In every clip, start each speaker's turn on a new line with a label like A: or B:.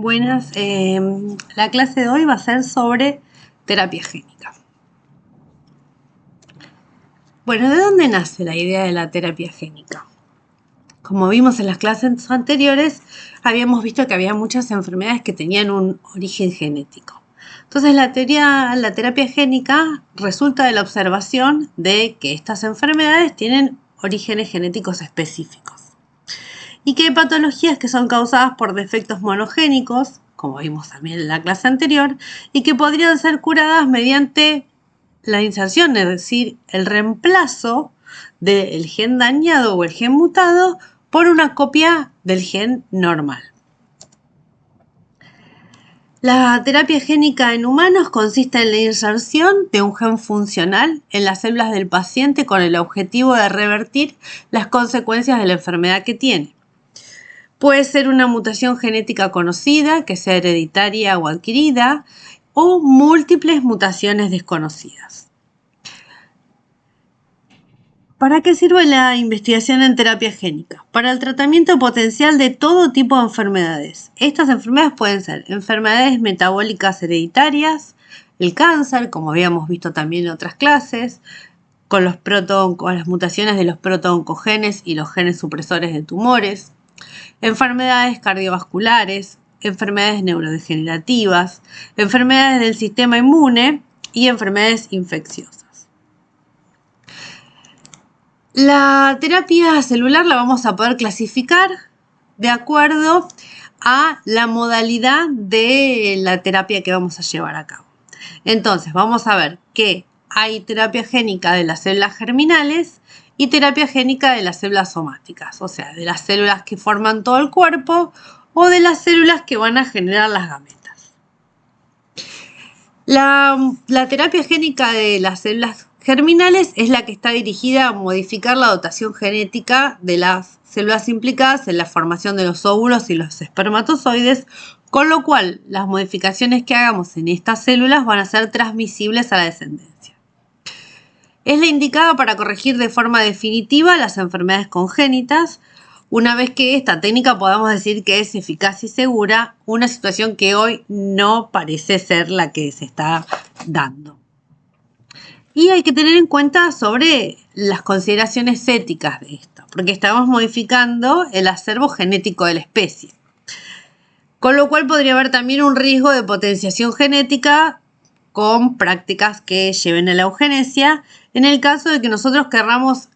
A: Buenas, la clase de hoy va a ser sobre terapia génica. Bueno, ¿de dónde nace la idea de la terapia génica? Como vimos en las clases anteriores, habíamos visto que había muchas enfermedades que tenían un origen genético. Entonces la terapia génica resulta de la observación de que estas enfermedades tienen orígenes genéticos específicos y que hay patologías que son causadas por defectos monogénicos, como vimos también en la clase anterior, y que podrían ser curadas mediante la inserción, es decir, el reemplazo del gen dañado o el gen mutado por una copia del gen normal. La terapia génica en humanos consiste en la inserción de un gen funcional en las células del paciente con el objetivo de revertir las consecuencias de la enfermedad que tiene. Puede ser una mutación genética conocida, que sea hereditaria o adquirida, o múltiples mutaciones desconocidas. ¿Para qué sirve la investigación en terapia génica? Para el tratamiento potencial de todo tipo de enfermedades. Estas enfermedades pueden ser enfermedades metabólicas hereditarias, el cáncer, como habíamos visto también en otras clases, con las mutaciones de los protooncogenes y los genes supresores de tumores, enfermedades cardiovasculares, enfermedades neurodegenerativas, enfermedades del sistema inmune y enfermedades infecciosas. La terapia celular la vamos a poder clasificar de acuerdo a la modalidad de la terapia que vamos a llevar a cabo. Entonces, vamos a ver que hay terapia génica de las células germinales y terapia génica de las células somáticas, o sea, de las células que forman todo el cuerpo o de las células que van a generar las gametas. La terapia génica de las células germinales es la que está dirigida a modificar la dotación genética de las células implicadas en la formación de los óvulos y los espermatozoides, con lo cual las modificaciones que hagamos en estas células van a ser transmisibles a la descendencia. Es la indicada para corregir de forma definitiva las enfermedades congénitas, una vez que esta técnica podamos decir que es eficaz y segura, una situación que hoy no parece ser la que se está dando. Y hay que tener en cuenta sobre las consideraciones éticas de esto, porque estamos modificando el acervo genético de la especie. Con lo cual podría haber también un riesgo de potenciación genética con prácticas que lleven a la eugenesia, en el caso de que nosotros querramos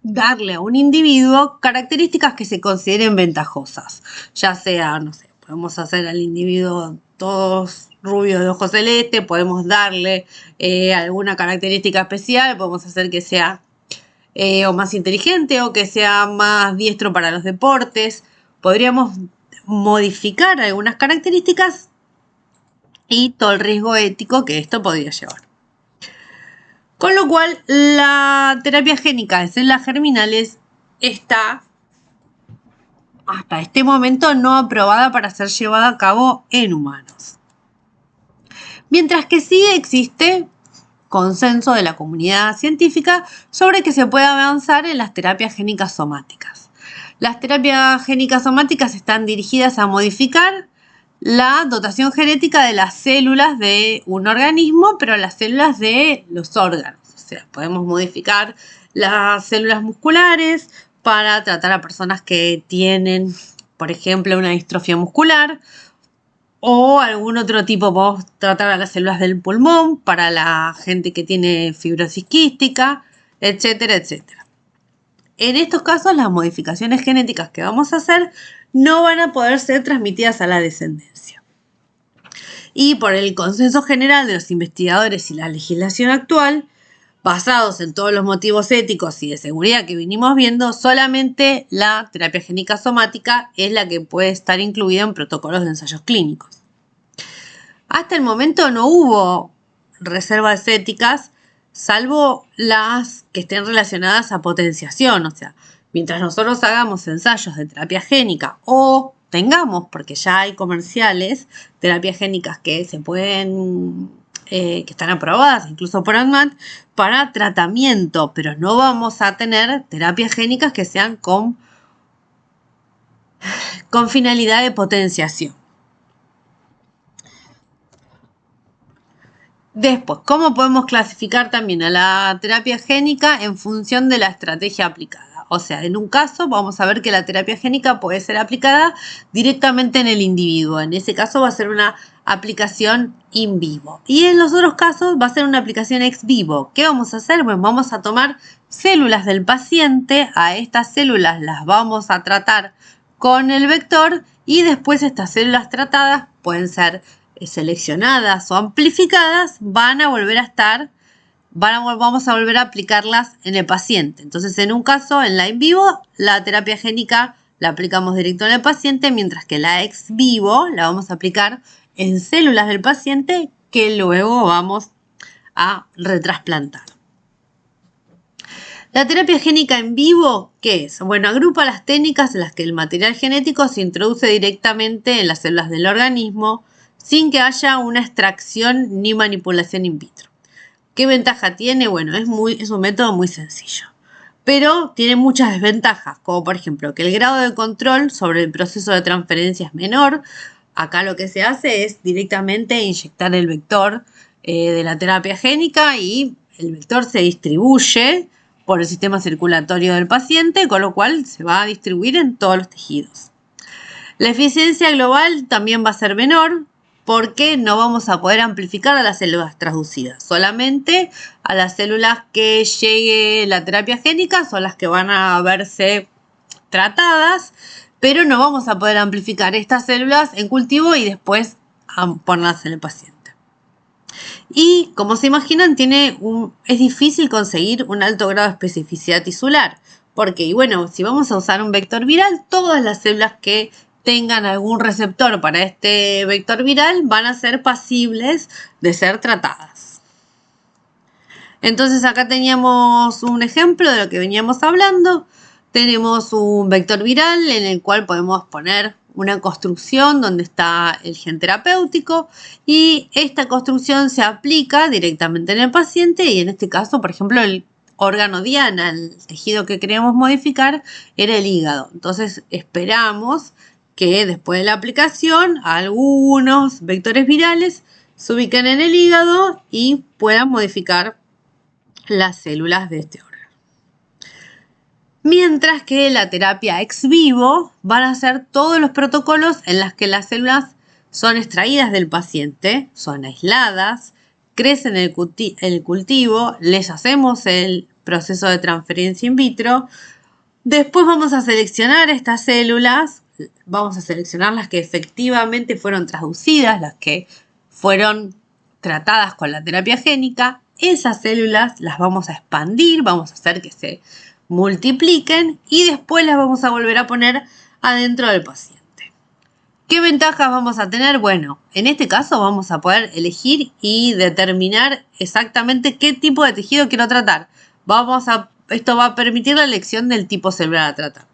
A: darle a un individuo características que se consideren ventajosas, ya sea, no sé, podemos hacer al individuo todos rubios de ojos celeste, podemos darle alguna característica especial, podemos hacer que sea o más inteligente o que sea más diestro para los deportes, podríamos modificar algunas características y todo el riesgo ético que esto podría llevar. Con lo cual, la terapia génica de células germinales está, hasta este momento, no aprobada para ser llevada a cabo en humanos. Mientras que sí existe consenso de la comunidad científica sobre que se puede avanzar en las terapias génicas somáticas. Las terapias génicas somáticas están dirigidas a modificar la dotación genética de las células de un organismo, pero las células de los órganos. O sea, podemos modificar las células musculares para tratar a personas que tienen, por ejemplo, una distrofia muscular, o algún otro tipo. Podemos tratar a las células del pulmón para la gente que tiene fibrosis quística, etcétera, etcétera. En estos casos, las modificaciones genéticas que vamos a hacer no van a poder ser transmitidas a la descendencia. Y por el consenso general de los investigadores y la legislación actual, basados en todos los motivos éticos y de seguridad que vinimos viendo, solamente la terapia génica somática es la que puede estar incluida en protocolos de ensayos clínicos. Hasta el momento no hubo reservas éticas, salvo las que estén relacionadas a potenciación, o sea, mientras nosotros hagamos ensayos de terapia génica o tengamos, porque ya hay comerciales, terapias génicas que se pueden, que están aprobadas incluso por ANMAT para tratamiento, pero no vamos a tener terapias génicas que sean con con finalidad de potenciación. Después, ¿cómo podemos clasificar también a la terapia génica en función de la estrategia aplicada? O sea, en un caso vamos a ver que la terapia génica puede ser aplicada directamente en el individuo. En ese caso va a ser una aplicación in vivo. Y en los otros casos va a ser una aplicación ex vivo. ¿Qué vamos a hacer? Pues vamos a tomar células del paciente, a estas células las vamos a tratar con el vector y después estas células tratadas pueden ser seleccionadas o amplificadas, van a volver a estar, vamos a volver a aplicarlas en el paciente. Entonces, en un caso, en la in vivo, la terapia génica la aplicamos directo en el paciente, mientras que la ex vivo la vamos a aplicar en células del paciente que luego vamos a retrasplantar. La terapia génica en vivo, ¿qué es? Bueno, agrupa las técnicas en las que el material genético se introduce directamente en las células del organismo sin que haya una extracción ni manipulación in vitro. ¿Qué ventaja tiene? Bueno, es un método muy sencillo, pero tiene muchas desventajas, como por ejemplo que el grado de control sobre el proceso de transferencia es menor. Acá lo que se hace es directamente inyectar el vector de la terapia génica y el vector se distribuye por el sistema circulatorio del paciente, con lo cual se va a distribuir en todos los tejidos. La eficiencia global también va a ser menor porque no vamos a poder amplificar a las células transducidas. Solamente a las células que llegue la terapia génica son las que van a verse tratadas, pero no vamos a poder amplificar estas células en cultivo y después ponerlas en el paciente. Y como se imaginan, es difícil conseguir un alto grado de especificidad tisular. Porque, y bueno, si vamos a usar un vector viral, todas las células que tengan algún receptor para este vector viral van a ser pasibles de ser tratadas. Entonces acá teníamos un ejemplo de lo que veníamos hablando. Tenemos un vector viral en el cual podemos poner una construcción donde está el gen terapéutico y esta construcción se aplica directamente en el paciente y en este caso, por ejemplo, el órgano diana, el tejido que queremos modificar, era el hígado. Entonces esperamos que después de la aplicación algunos vectores virales se ubiquen en el hígado y puedan modificar las células de este órgano. Mientras que la terapia ex vivo van a ser todos los protocolos en los que las células son extraídas del paciente, son aisladas, crecen en el cultivo, les hacemos el proceso de transferencia in vitro, después vamos a seleccionar estas células, vamos a seleccionar las que efectivamente fueron transducidas, las que fueron tratadas con la terapia génica, esas células las vamos a expandir, vamos a hacer que se multipliquen y después las vamos a volver a poner adentro del paciente. ¿Qué ventajas vamos a tener? Bueno, en este caso vamos a poder elegir y determinar exactamente qué tipo de tejido quiero tratar. Esto va a permitir la elección del tipo celular a tratar.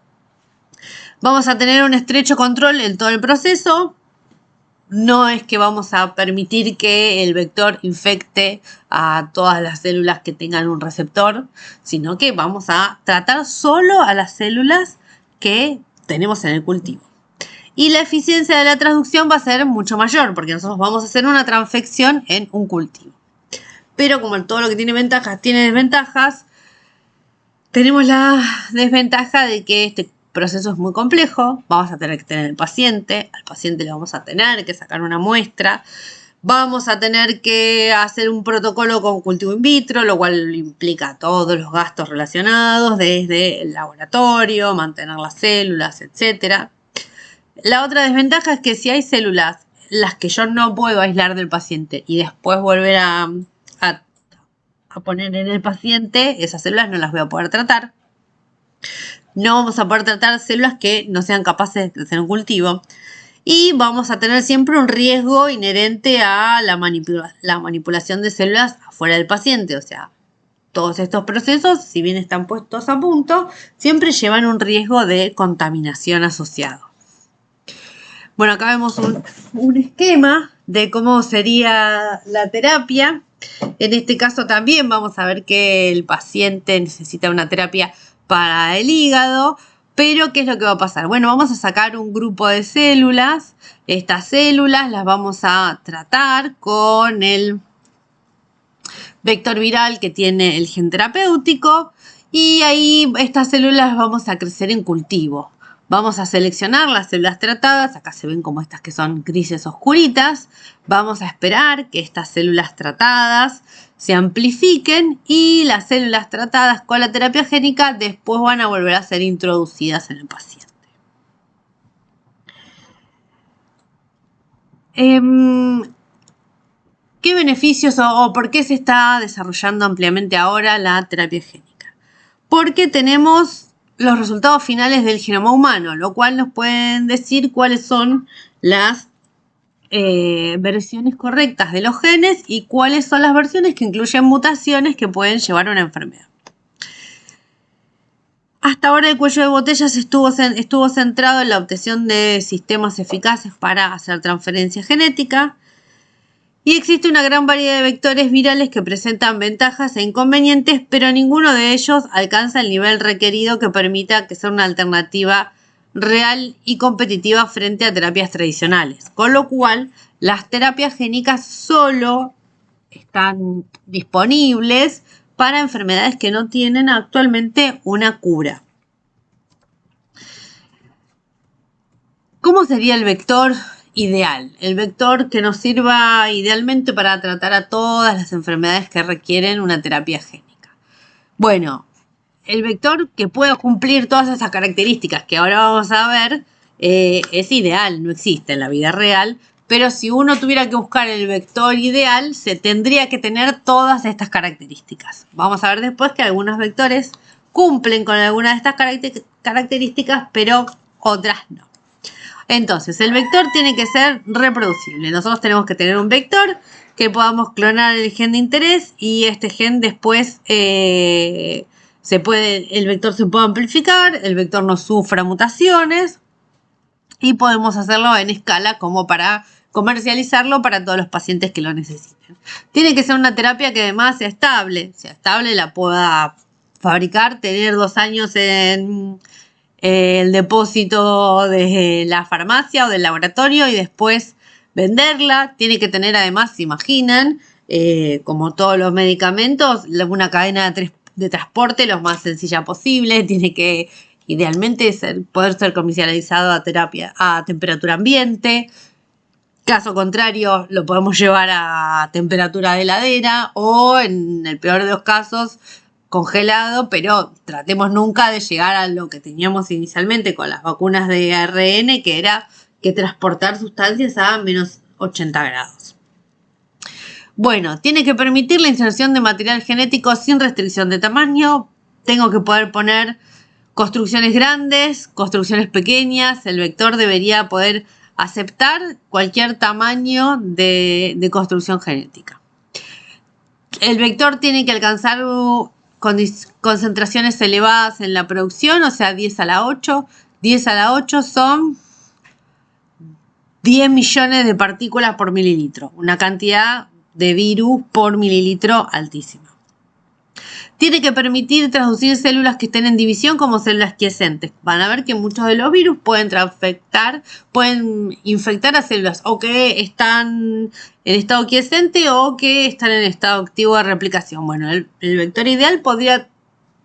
A: Vamos a tener un estrecho control en todo el proceso. No es que vamos a permitir que el vector infecte a todas las células que tengan un receptor, sino que vamos a tratar solo a las células que tenemos en el cultivo. Y la eficiencia de la transducción va a ser mucho mayor, porque nosotros vamos a hacer una transfección en un cultivo. Pero como todo lo que tiene ventajas tiene desventajas, tenemos la desventaja de que este proceso es muy complejo, vamos a tener que tener al paciente le vamos a tener que sacar una muestra, vamos a tener que hacer un protocolo con cultivo in vitro, lo cual implica todos los gastos relacionados, desde el laboratorio, mantener las células, etc. La otra desventaja es que si hay células las que yo no puedo aislar del paciente y después volver a poner en el paciente, esas células no las voy a poder tratar. No vamos a poder tratar células que no sean capaces de hacer un cultivo. Y vamos a tener siempre un riesgo inherente a la manipulación de células afuera del paciente. O sea, todos estos procesos, si bien están puestos a punto, siempre llevan un riesgo de contaminación asociado. Bueno, acá vemos un esquema de cómo sería la terapia. En este caso también vamos a ver que el paciente necesita una terapia para el hígado, Pero, ¿qué es lo que va a pasar? Bueno, vamos a sacar un grupo de células. Estas células las vamos a tratar con el vector viral que tiene el gen terapéutico. Y ahí estas células vamos a crecer en cultivo. Vamos a seleccionar las células tratadas. Acá se ven como estas que son grises oscuritas. Vamos a esperar que estas células tratadas se amplifiquen y las células tratadas con la terapia génica después van a volver a ser introducidas en el paciente. ¿Qué beneficios o por qué se está desarrollando ampliamente ahora la terapia génica? Porque tenemos los resultados finales del genoma humano, lo cual nos pueden decir cuáles son las versiones correctas de los genes y cuáles son las versiones que incluyen mutaciones que pueden llevar a una enfermedad. Hasta ahora el cuello de botella estuvo centrado en la obtención de sistemas eficaces para hacer transferencia genética y existe una gran variedad de vectores virales que presentan ventajas e inconvenientes, pero ninguno de ellos alcanza el nivel requerido que permita que sea una alternativa real y competitiva frente a terapias tradicionales, con lo cual las terapias génicas solo están disponibles para enfermedades que no tienen actualmente una cura. ¿Cómo sería el vector ideal? El vector que nos sirva idealmente para tratar a todas las enfermedades que requieren una terapia génica. Bueno, el vector que pueda cumplir todas esas características que ahora vamos a ver es ideal, no existe en la vida real, pero si uno tuviera que buscar el vector ideal, se tendría que tener todas estas características. Vamos a ver después que algunos vectores cumplen con algunas de estas características, pero otras no. Entonces, el vector tiene que ser reproducible. Nosotros tenemos que tener un vector que podamos clonar el gen de interés y este gen después el vector se puede amplificar, el vector no sufra mutaciones y podemos hacerlo en escala como para comercializarlo para todos los pacientes que lo necesiten. Tiene que ser una terapia que además sea estable, la pueda fabricar, tener 2 años en el depósito de la farmacia o del laboratorio y después venderla. Tiene que tener además, se imaginan, como todos los medicamentos, una cadena de transporte lo más sencilla posible. Tiene que idealmente poder ser comercializado a temperatura ambiente. Caso contrario, lo podemos llevar a temperatura de heladera o, en el peor de los casos, congelado, pero tratemos nunca de llegar a lo que teníamos inicialmente con las vacunas de ARN, que era que transportar sustancias a menos 80 grados. Bueno, tiene que permitir la inserción de material genético sin restricción de tamaño. Tengo que poder poner construcciones grandes, construcciones pequeñas. El vector debería poder aceptar cualquier tamaño de construcción genética. El vector tiene que alcanzar concentraciones elevadas en la producción, o sea, 10 a la 8. 10 a la 8 son 10 millones de partículas por mililitro, una cantidad de virus por mililitro altísima. Tiene que permitir traducir células que estén en división como células quiescentes. Van a ver que muchos de los virus pueden infectar a células o que están en estado quiescente o que están en estado activo de replicación. Bueno, el vector ideal podría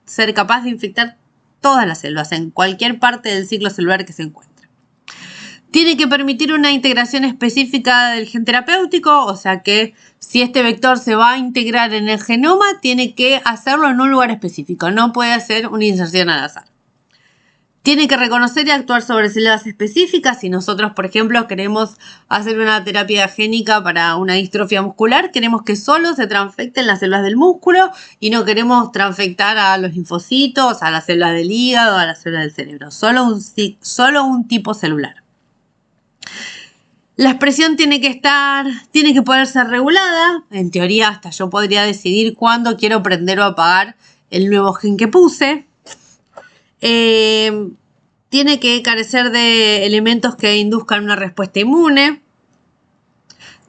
A: ser capaz de infectar todas las células en cualquier parte del ciclo celular que se encuentre. Tiene que permitir una integración específica del gen terapéutico, o sea que si este vector se va a integrar en el genoma, tiene que hacerlo en un lugar específico, no puede hacer una inserción al azar. Tiene que reconocer y actuar sobre células específicas. Si nosotros, por ejemplo, queremos hacer una terapia génica para una distrofia muscular, queremos que solo se transfecten las células del músculo y no queremos transfectar a los linfocitos, a las células del hígado, a las células del cerebro, solo un tipo celular. La expresión tiene que poder ser regulada. En teoría, hasta yo podría decidir cuándo quiero prender o apagar el nuevo gen que puse. Tiene que carecer de elementos que induzcan una respuesta inmune.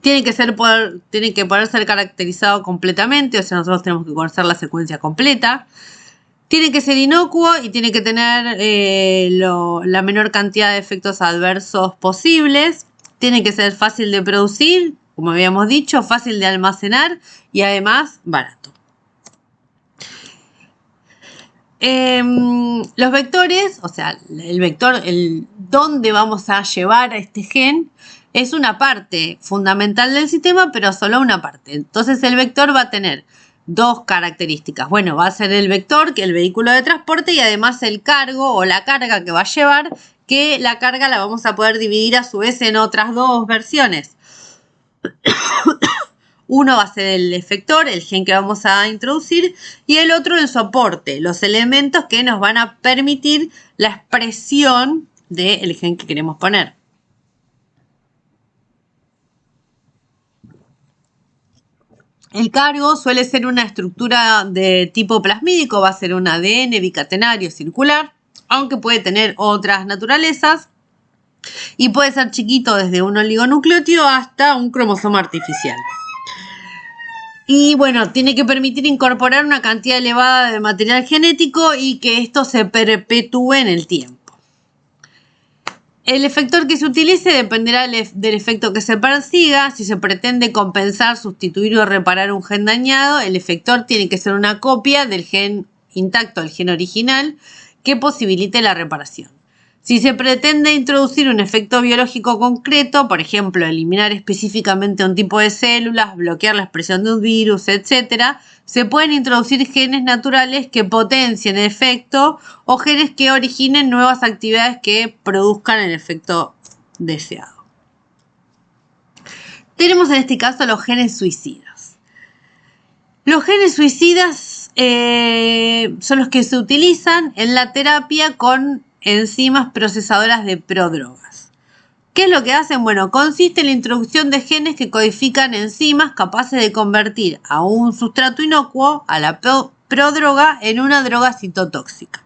A: Tiene que poder ser caracterizado completamente, o sea, nosotros tenemos que conocer la secuencia completa. Tiene que ser inocuo y tiene que tener la menor cantidad de efectos adversos posibles. Tiene que ser fácil de producir, como habíamos dicho, fácil de almacenar y además barato. Los vectores, o sea, el vector, dónde vamos a llevar a este gen, es una parte fundamental del sistema, pero solo una parte. Entonces el vector va a tener dos características. Bueno, va a ser el vector, que es el vehículo de transporte, y además el cargo o la carga que va a llevar, que la carga la vamos a poder dividir a su vez en otras dos versiones. Uno va a ser el efector, el gen que vamos a introducir, y el otro el soporte, los elementos que nos van a permitir la expresión del gen que queremos poner. El cargo suele ser una estructura de tipo plasmídico, va a ser un ADN bicatenario circular, aunque puede tener otras naturalezas, y puede ser chiquito desde un oligonucleótido hasta un cromosoma artificial. Y bueno, tiene que permitir incorporar una cantidad elevada de material genético y que esto se perpetúe en el tiempo. El efector que se utilice dependerá del efecto que se persiga. Si se pretende compensar, sustituir o reparar un gen dañado, el efector tiene que ser una copia del gen intacto, el gen original, que posibilite la reparación. Si se pretende introducir un efecto biológico concreto, por ejemplo, eliminar específicamente un tipo de células, bloquear la expresión de un virus, etc., se pueden introducir genes naturales que potencien el efecto o genes que originen nuevas actividades que produzcan el efecto deseado. Tenemos en este caso los genes suicidas. Los genes suicidas son los que se utilizan en la terapia con enzimas procesadoras de prodrogas. ¿Qué es lo que hacen? Bueno, consiste en la introducción de genes que codifican enzimas capaces de convertir a un sustrato inocuo, a la prodroga, en una droga citotóxica.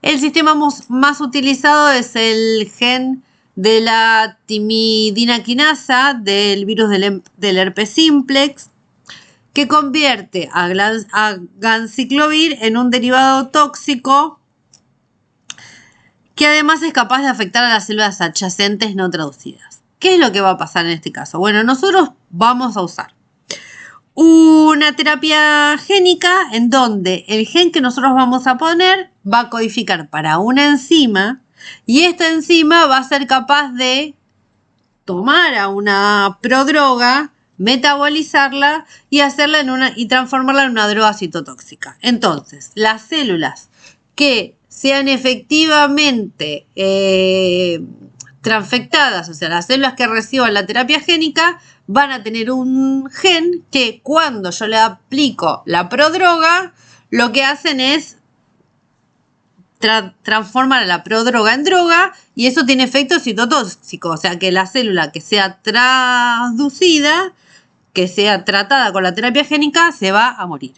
A: El sistema más utilizado es el gen de la timidina quinasa del virus del herpes simplex, que convierte a ganciclovir en un derivado tóxico que además es capaz de afectar a las células adyacentes no traducidas. ¿Qué es lo que va a pasar en este caso? Bueno, nosotros vamos a usar una terapia génica en donde el gen que nosotros vamos a poner va a codificar para una enzima y esta enzima va a ser capaz de tomar a una prodroga, metabolizarla y y transformarla en una droga citotóxica. Entonces, las células que sean efectivamente transfectadas, o sea, las células que reciban la terapia génica van a tener un gen que cuando yo le aplico la prodroga, lo que hacen es transformar a la prodroga en droga y eso tiene efecto citotóxico, o sea que la célula que sea transducida, que sea tratada con la terapia génica, se va a morir.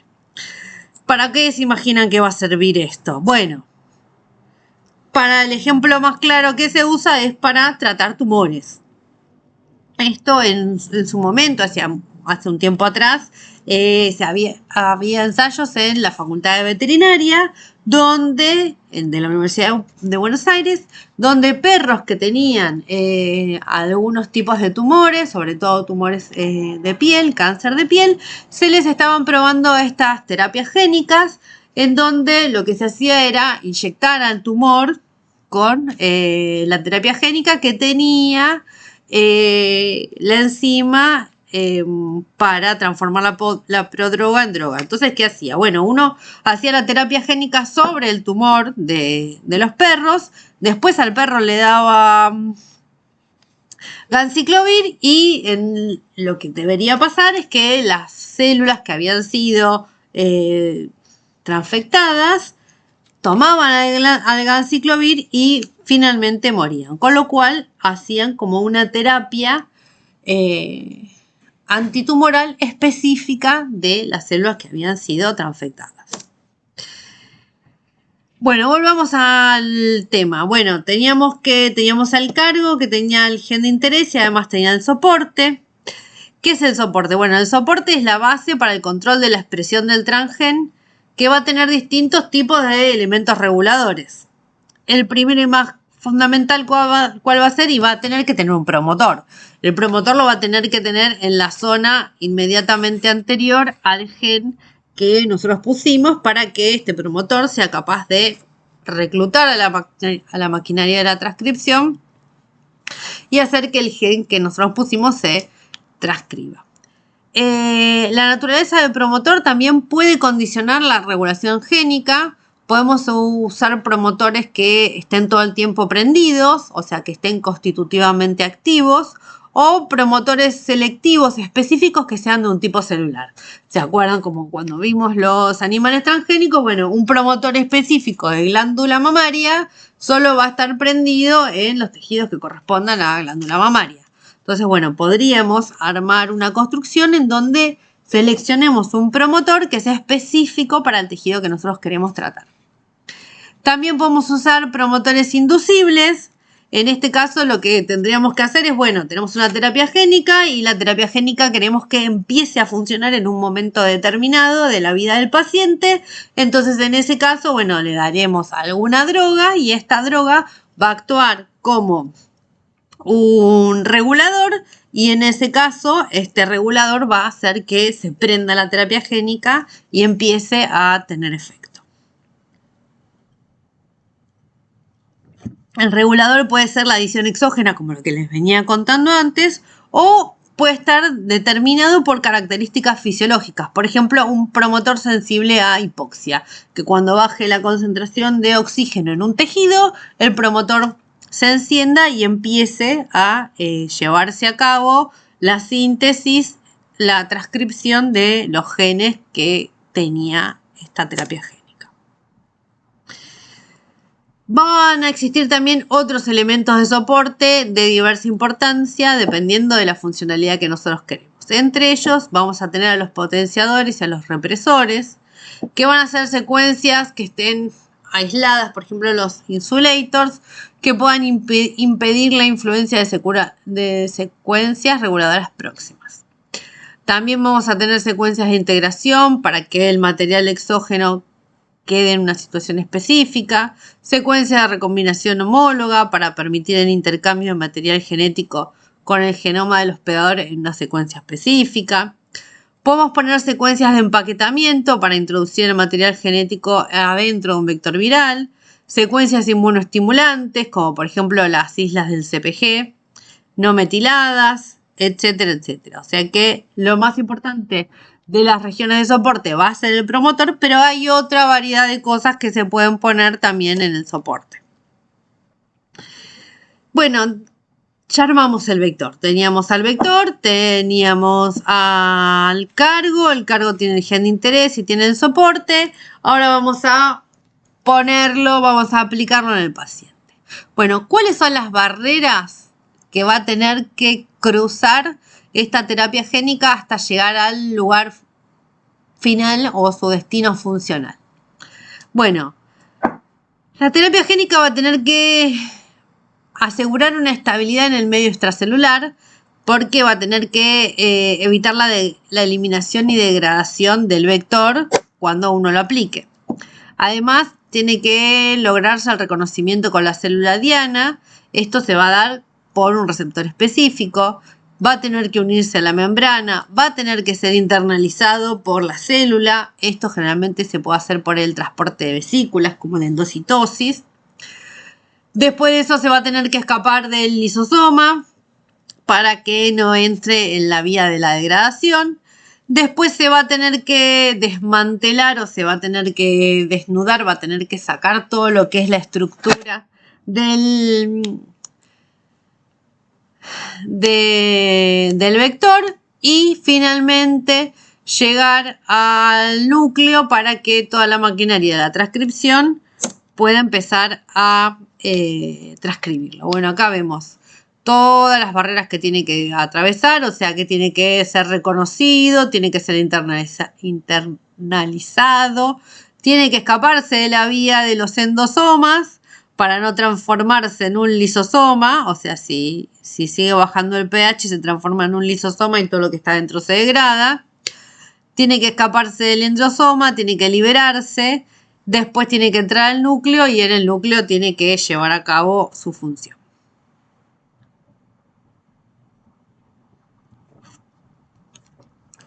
A: ¿Para qué se imaginan que va a servir esto? Bueno, para el ejemplo más claro que se usa es para tratar tumores. Esto en su momento, hace un tiempo atrás, había ensayos en la Facultad de Veterinaria de la Universidad de Buenos Aires, donde perros que tenían algunos tipos de tumores, sobre todo tumores de piel, cáncer de piel, se les estaban probando estas terapias génicas, en donde lo que se hacía era inyectar al tumor con la terapia génica que tenía la enzima para transformar la prodroga en droga. Entonces, ¿qué hacía? Bueno, uno hacía la terapia génica sobre el tumor de los perros, después al perro le daba ganciclovir y lo que debería pasar es que las células que habían sido transfectadas tomaban al ganciclovir y finalmente morían, con lo cual hacían como una terapia antitumoral específica de las células que habían sido transfectadas. Bueno, volvamos al tema. Bueno, teníamos al cargo que tenía el gen de interés y además tenía el soporte. ¿Qué es el soporte? Bueno, el soporte es la base para el control de la expresión del transgen que va a tener distintos tipos de elementos reguladores. El primero y más fundamental, ¿cuál va a ser? Y va a tener que tener un promotor. El promotor lo va a tener que tener en la zona inmediatamente anterior al gen que nosotros pusimos para que este promotor sea capaz de reclutar a la maquinaria de la transcripción y hacer que el gen que nosotros pusimos se transcriba. La naturaleza del promotor también puede condicionar la regulación génica. Podemos usar promotores que estén todo el tiempo prendidos, o sea, que estén constitutivamente activos, o promotores selectivos específicos que sean de un tipo celular. ¿Se acuerdan como cuando vimos los animales transgénicos? Bueno, un promotor específico de glándula mamaria solo va a estar prendido en los tejidos que correspondan a la glándula mamaria. Entonces, bueno, podríamos armar una construcción en donde seleccionemos un promotor que sea específico para el tejido que nosotros queremos tratar. También podemos usar promotores inducibles. En este caso, lo que tendríamos que hacer es, bueno, tenemos una terapia génica y la terapia génica queremos que empiece a funcionar en un momento determinado de la vida del paciente. Entonces, en ese caso, bueno, le daremos alguna droga y esta droga va a actuar como un regulador y en ese caso este regulador va a hacer que se prenda la terapia génica y empiece a tener efecto. El regulador puede ser la adición exógena, como lo que les venía contando antes, o puede estar determinado por características fisiológicas. Por ejemplo, un promotor sensible a hipoxia, que cuando baje la concentración de oxígeno en un tejido, el promotor se encienda y empiece a llevarse a cabo la síntesis, la transcripción de los genes que tenía esta terapia génica. Van a existir también otros elementos de soporte de diversa importancia dependiendo de la funcionalidad que nosotros queremos. Entre ellos vamos a tener a los potenciadores y a los represores, que van a ser secuencias que estén aisladas, por ejemplo los insulators, que puedan impedir la influencia de secuencias reguladoras próximas. También vamos a tener secuencias de integración para que el material exógeno quede en una situación específica, secuencias de recombinación homóloga para permitir el intercambio de material genético con el genoma del hospedador en una secuencia específica. Podemos poner secuencias de empaquetamiento para introducir el material genético adentro de un vector viral, secuencias inmunoestimulantes, como por ejemplo las islas del CpG, no metiladas, etcétera, etcétera. O sea que lo más importante de las regiones de soporte va a ser el promotor, pero hay otra variedad de cosas que se pueden poner también en el soporte. Bueno, ya armamos el vector. Teníamos al vector, teníamos al cargo. El cargo tiene el gen de interés y tiene el soporte. Ahora vamos a ponerlo, vamos a aplicarlo en el paciente. Bueno, ¿cuáles son las barreras que va a tener que cruzar esta terapia génica hasta llegar al lugar final o su destino funcional? Bueno, la terapia génica va a tener que asegurar una estabilidad en el medio extracelular porque va a tener que evitar la eliminación y degradación del vector cuando uno lo aplique. Además, tiene que lograrse el reconocimiento con la célula diana. Esto se va a dar por un receptor específico. Va a tener que unirse a la membrana. Va a tener que ser internalizado por la célula. Esto generalmente se puede hacer por el transporte de vesículas, como la endocitosis. Después de eso se va a tener que escapar del lisosoma para que no entre en la vía de la degradación. Después se va a tener que desmantelar o se va a tener que desnudar, va a tener que sacar todo lo que es la estructura del vector y finalmente llegar al núcleo para que toda la maquinaria de la transcripción pueda empezar a transcribirlo. Bueno, acá vemos todas las barreras que tiene que atravesar, o sea que tiene que ser reconocido, tiene que ser internalizado, tiene que escaparse de la vía de los endosomas para no transformarse en un lisosoma, o sea, si sigue bajando el pH se transforma en un lisosoma y todo lo que está dentro se degrada. tiene que escaparse del entrosoma, tiene que liberarse, después tiene que entrar al núcleo y en el núcleo tiene que llevar a cabo su función.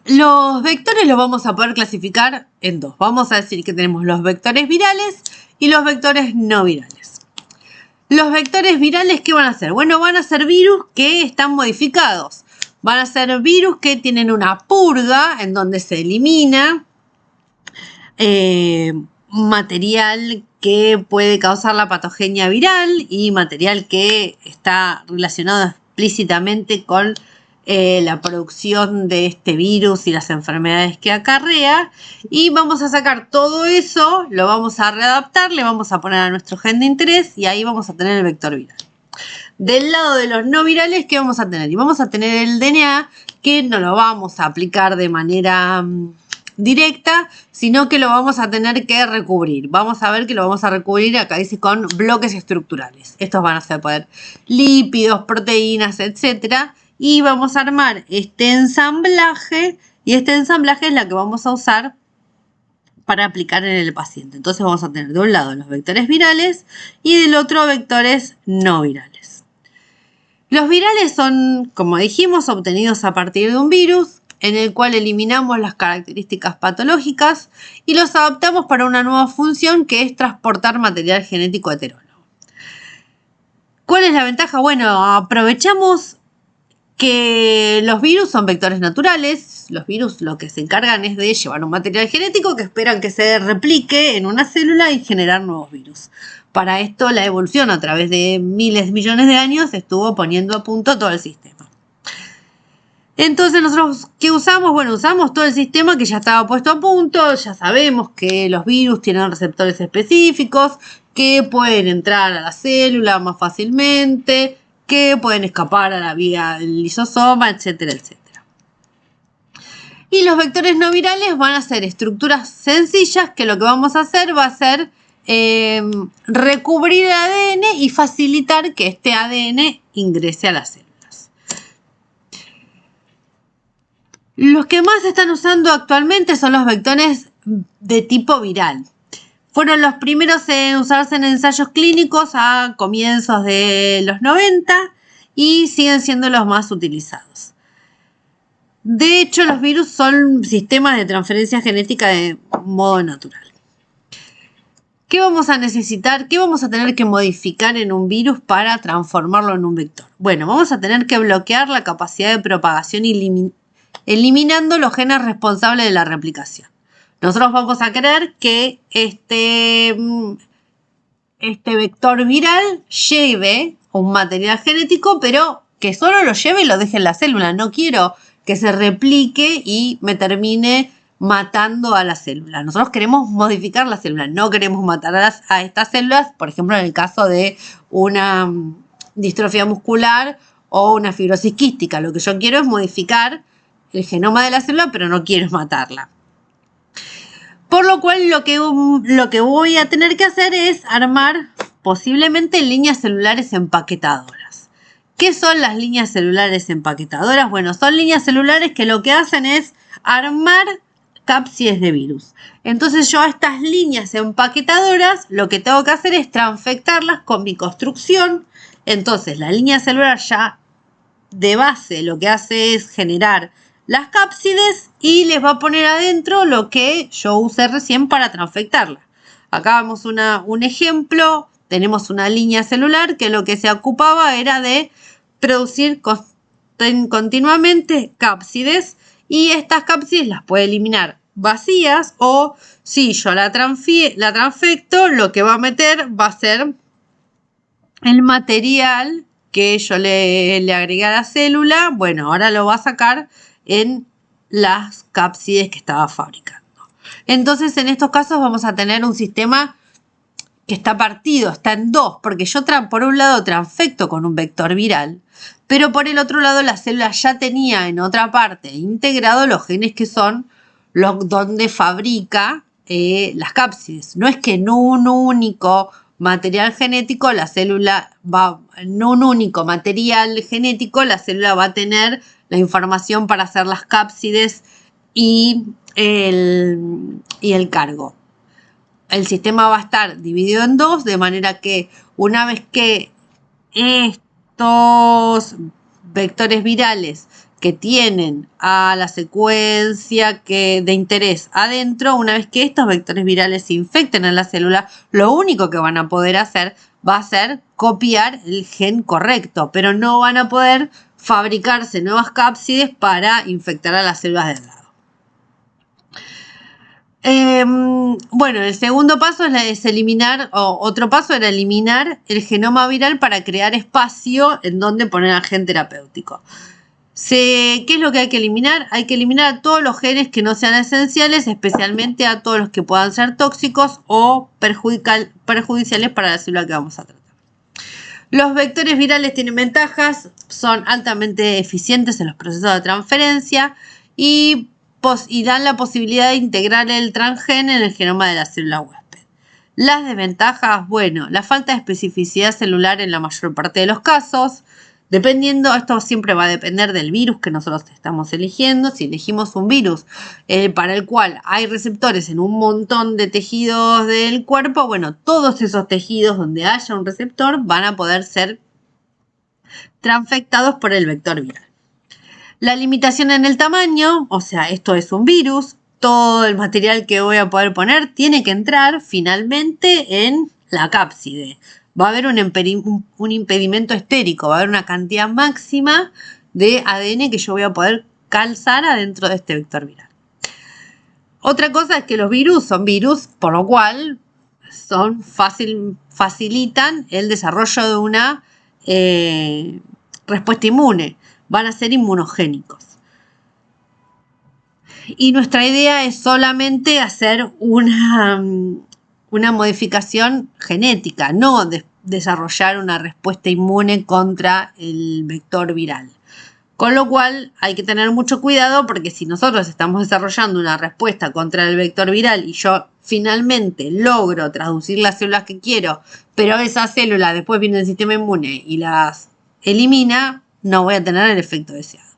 A: Los vectores los vamos a poder clasificar en dos. Vamos a decir que tenemos los vectores virales y los vectores no virales. Los vectores virales, ¿qué van a ser? Bueno, van a ser virus que están modificados. Van a ser virus que tienen una purga en donde se elimina material que puede causar la patogenia viral y material que está relacionado explícitamente con la producción de este virus y las enfermedades que acarrea, y vamos a sacar todo eso, lo vamos a readaptar, le vamos a poner a nuestro gen de interés y ahí vamos a tener el vector viral. Del lado de los no virales, ¿qué vamos a tener? Y vamos a tener el DNA, que no lo vamos a aplicar de manera directa, sino que lo vamos a tener que recubrir. Vamos a ver que lo vamos a recubrir, acá dice, con bloques estructurales. Estos van a ser poder lípidos, proteínas, etcétera. Y vamos a armar este ensamblaje, y este ensamblaje es la que vamos a usar para aplicar en el paciente. Entonces vamos a tener de un lado los vectores virales y del otro vectores no virales. Los virales son, como dijimos, obtenidos a partir de un virus en el cual eliminamos las características patológicas y los adaptamos para una nueva función, que es transportar material genético heterólogo. ¿Cuál es la ventaja? Bueno, aprovechamos que los virus son vectores naturales. Los virus lo que se encargan es de llevar un material genético que esperan que se replique en una célula y generar nuevos virus. Para esto la evolución a través de miles, millones de años estuvo poniendo a punto todo el sistema. Entonces nosotros, ¿qué usamos? Bueno, usamos todo el sistema que ya estaba puesto a punto. Ya sabemos que los virus tienen receptores específicos, que pueden entrar a la célula más fácilmente, que pueden escapar a la vía del lisosoma, etcétera, etcétera. Y los vectores no virales van a ser estructuras sencillas que lo que vamos a hacer va a ser recubrir el ADN y facilitar que este ADN ingrese a las células. Los que más se están usando actualmente son los vectores de tipo viral. Fueron los primeros en usarse en ensayos clínicos a comienzos de los 90 y siguen siendo los más utilizados. De hecho, los virus son sistemas de transferencia genética de modo natural. ¿Qué vamos a necesitar? ¿Qué vamos a tener que modificar en un virus para transformarlo en un vector? Bueno, vamos a tener que bloquear la capacidad de propagación eliminando los genes responsables de la replicación. Nosotros vamos a querer que este vector viral lleve un material genético, pero que solo lo lleve y lo deje en la célula. No quiero que se replique y me termine matando a la célula. Nosotros queremos modificar la célula, no queremos matar a estas células, por ejemplo, en el caso de una distrofia muscular o una fibrosis quística. Lo que yo quiero es modificar el genoma de la célula, pero no quiero matarla. Por lo cual lo que voy a tener que hacer es armar posiblemente líneas celulares empaquetadoras. ¿Qué son las líneas celulares empaquetadoras? Bueno, son líneas celulares que lo que hacen es armar cápsides de virus. Entonces yo a estas líneas empaquetadoras lo que tengo que hacer es transfectarlas con mi construcción. Entonces la línea celular ya de base lo que hace es generar las cápsides y les va a poner adentro lo que yo usé recién para transfectarla. Acá vemos un ejemplo. Tenemos una línea celular que lo que se ocupaba era de producir continuamente cápsides, y estas cápsides las puede eliminar vacías, o si yo la transfecto, lo que va a meter va a ser el material que yo le agregué a la célula. Bueno, ahora lo va a sacar en las cápsides que estaba fabricando. Entonces, en estos casos vamos a tener un sistema que está partido, está en dos, porque yo por un lado transfecto con un vector viral, pero por el otro lado la célula ya tenía en otra parte integrado los genes que son los donde fabrica las cápsides. No es que en un único material genético la célula va, en un único material genético la célula va a tener la información para hacer las cápsides y y el cargo. El sistema va a estar dividido en dos, de manera que una vez que estos vectores virales que tienen a la secuencia de interés adentro, una vez que estos vectores virales se infecten en la célula, lo único que van a poder hacer va a ser copiar el gen correcto, pero no van a poder fabricarse nuevas cápsides para infectar a las células del lado. Bueno, el segundo paso es eliminar, o otro paso era eliminar el genoma viral para crear espacio en donde poner al gen terapéutico. ¿Qué es lo que hay que eliminar? Hay que eliminar a todos los genes que no sean esenciales, especialmente a todos los que puedan ser tóxicos o perjudiciales para la célula que vamos a tratar. Los vectores virales tienen ventajas, son altamente eficientes en los procesos de transferencia y dan la posibilidad de integrar el transgen en el genoma de la célula huésped. Las desventajas, bueno, la falta de especificidad celular en la mayor parte de los casos. Dependiendo, esto siempre va a depender del virus que nosotros estamos eligiendo. Si elegimos un virus para el cual hay receptores en un montón de tejidos del cuerpo, bueno, todos esos tejidos donde haya un receptor van a poder ser transfectados por el vector viral. La limitación en el tamaño, o sea, esto es un virus, todo el material que voy a poder poner tiene que entrar finalmente en la cápside. Va a haber un impedimento estérico, va a haber una cantidad máxima de ADN que yo voy a poder calzar adentro de este vector viral. Otra cosa es que los virus son virus, por lo cual facilitan el desarrollo de una respuesta inmune. Van a ser inmunogénicos. Y nuestra idea es solamente hacer una modificación genética, no desarrollar una respuesta inmune contra el vector viral. Con lo cual hay que tener mucho cuidado porque si nosotros estamos desarrollando una respuesta contra el vector viral y yo finalmente logro traducir las células que quiero, pero esa célula después viene el sistema inmune y las elimina, no voy a tener el efecto deseado.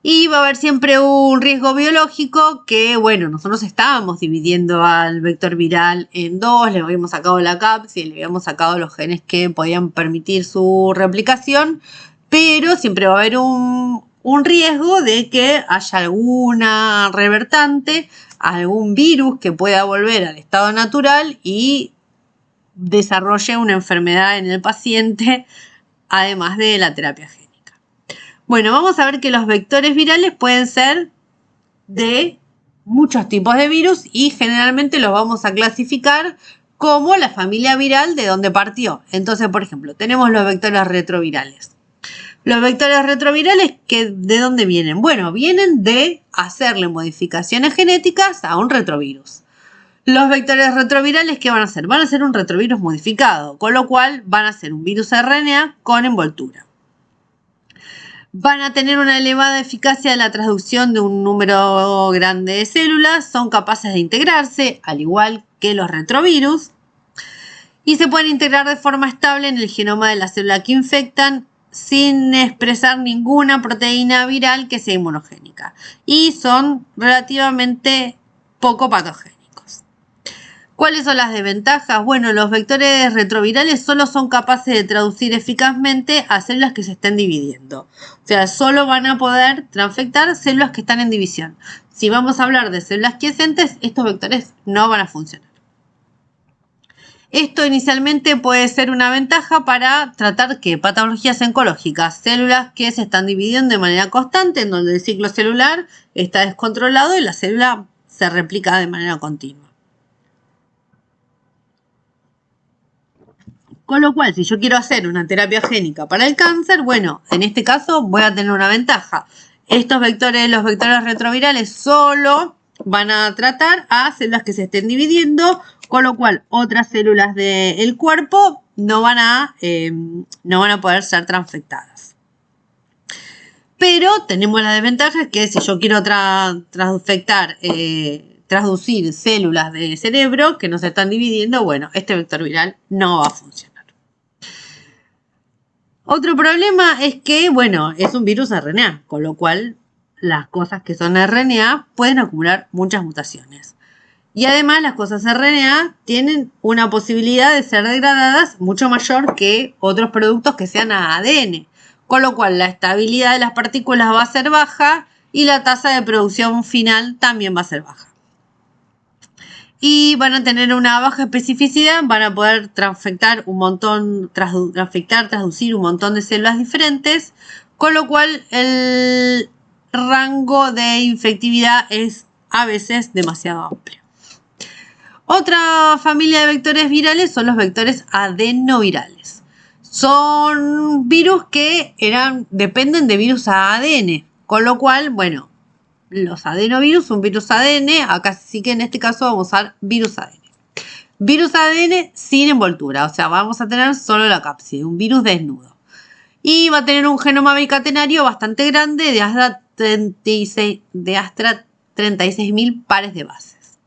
A: Y va a haber siempre un riesgo biológico que, bueno, nosotros estábamos dividiendo al vector viral en dos, le habíamos sacado la cápside, le habíamos sacado los genes que podían permitir su replicación, pero siempre va a haber un riesgo de que haya alguna revertante, algún virus que pueda volver al estado natural y desarrolle una enfermedad en el paciente, además de la terapia génica. Bueno, vamos a ver que los vectores virales pueden ser de muchos tipos de virus y generalmente los vamos a clasificar como la familia viral de donde partió. Entonces, por ejemplo, tenemos los vectores retrovirales. Los vectores retrovirales, ¿de dónde vienen? Bueno, vienen de hacerle modificaciones genéticas a un retrovirus. Los vectores retrovirales, ¿qué van a hacer? Van a ser un retrovirus modificado, con lo cual van a ser un virus RNA con envoltura. Van a tener una elevada eficacia en la transducción de un número grande de células, son capaces de integrarse, al igual que los retrovirus, y se pueden integrar de forma estable en el genoma de la célula que infectan sin expresar ninguna proteína viral que sea inmunogénica, y son relativamente poco patogénicos. ¿Cuáles son las desventajas? Bueno, los vectores retrovirales solo son capaces de traducir eficazmente a células que se estén dividiendo. O sea, solo van a poder transfectar células que están en división. Si vamos a hablar de células quiescentes, estos vectores no van a funcionar. Esto inicialmente puede ser una ventaja para tratar patologías oncológicas, células que se están dividiendo de manera constante, en donde el ciclo celular está descontrolado y la célula se replica de manera continua. Con lo cual, si yo quiero hacer una terapia génica para el cáncer, bueno, en este caso voy a tener una ventaja. Los vectores retrovirales solo van a tratar a células que se estén dividiendo, con lo cual otras células del cuerpo no van a poder ser transfectadas. Pero tenemos la desventaja que si yo quiero traducir células del cerebro que no se están dividiendo, bueno, este vector viral no va a funcionar. Otro problema es que, bueno, es un virus RNA, con lo cual las cosas que son RNA pueden acumular muchas mutaciones. Y además las cosas RNA tienen una posibilidad de ser degradadas mucho mayor que otros productos que sean ADN. Con lo cual la estabilidad de las partículas va a ser baja y la tasa de producción final también va a ser baja. Y van a tener una baja especificidad, van a poder transfectar un montón, transducir un montón de células diferentes, con lo cual el rango de infectividad es a veces demasiado amplio. Otra familia de vectores virales son los vectores adenovirales. Son virus que dependen de virus ADN, con lo cual, bueno, los adenovirus, un virus ADN, acá sí que en este caso vamos a usar virus ADN. Virus ADN sin envoltura, o sea, vamos a tener solo la cápside, un virus desnudo. Y va a tener un genoma bicatenario bastante grande de hasta 36.000 pares de bases.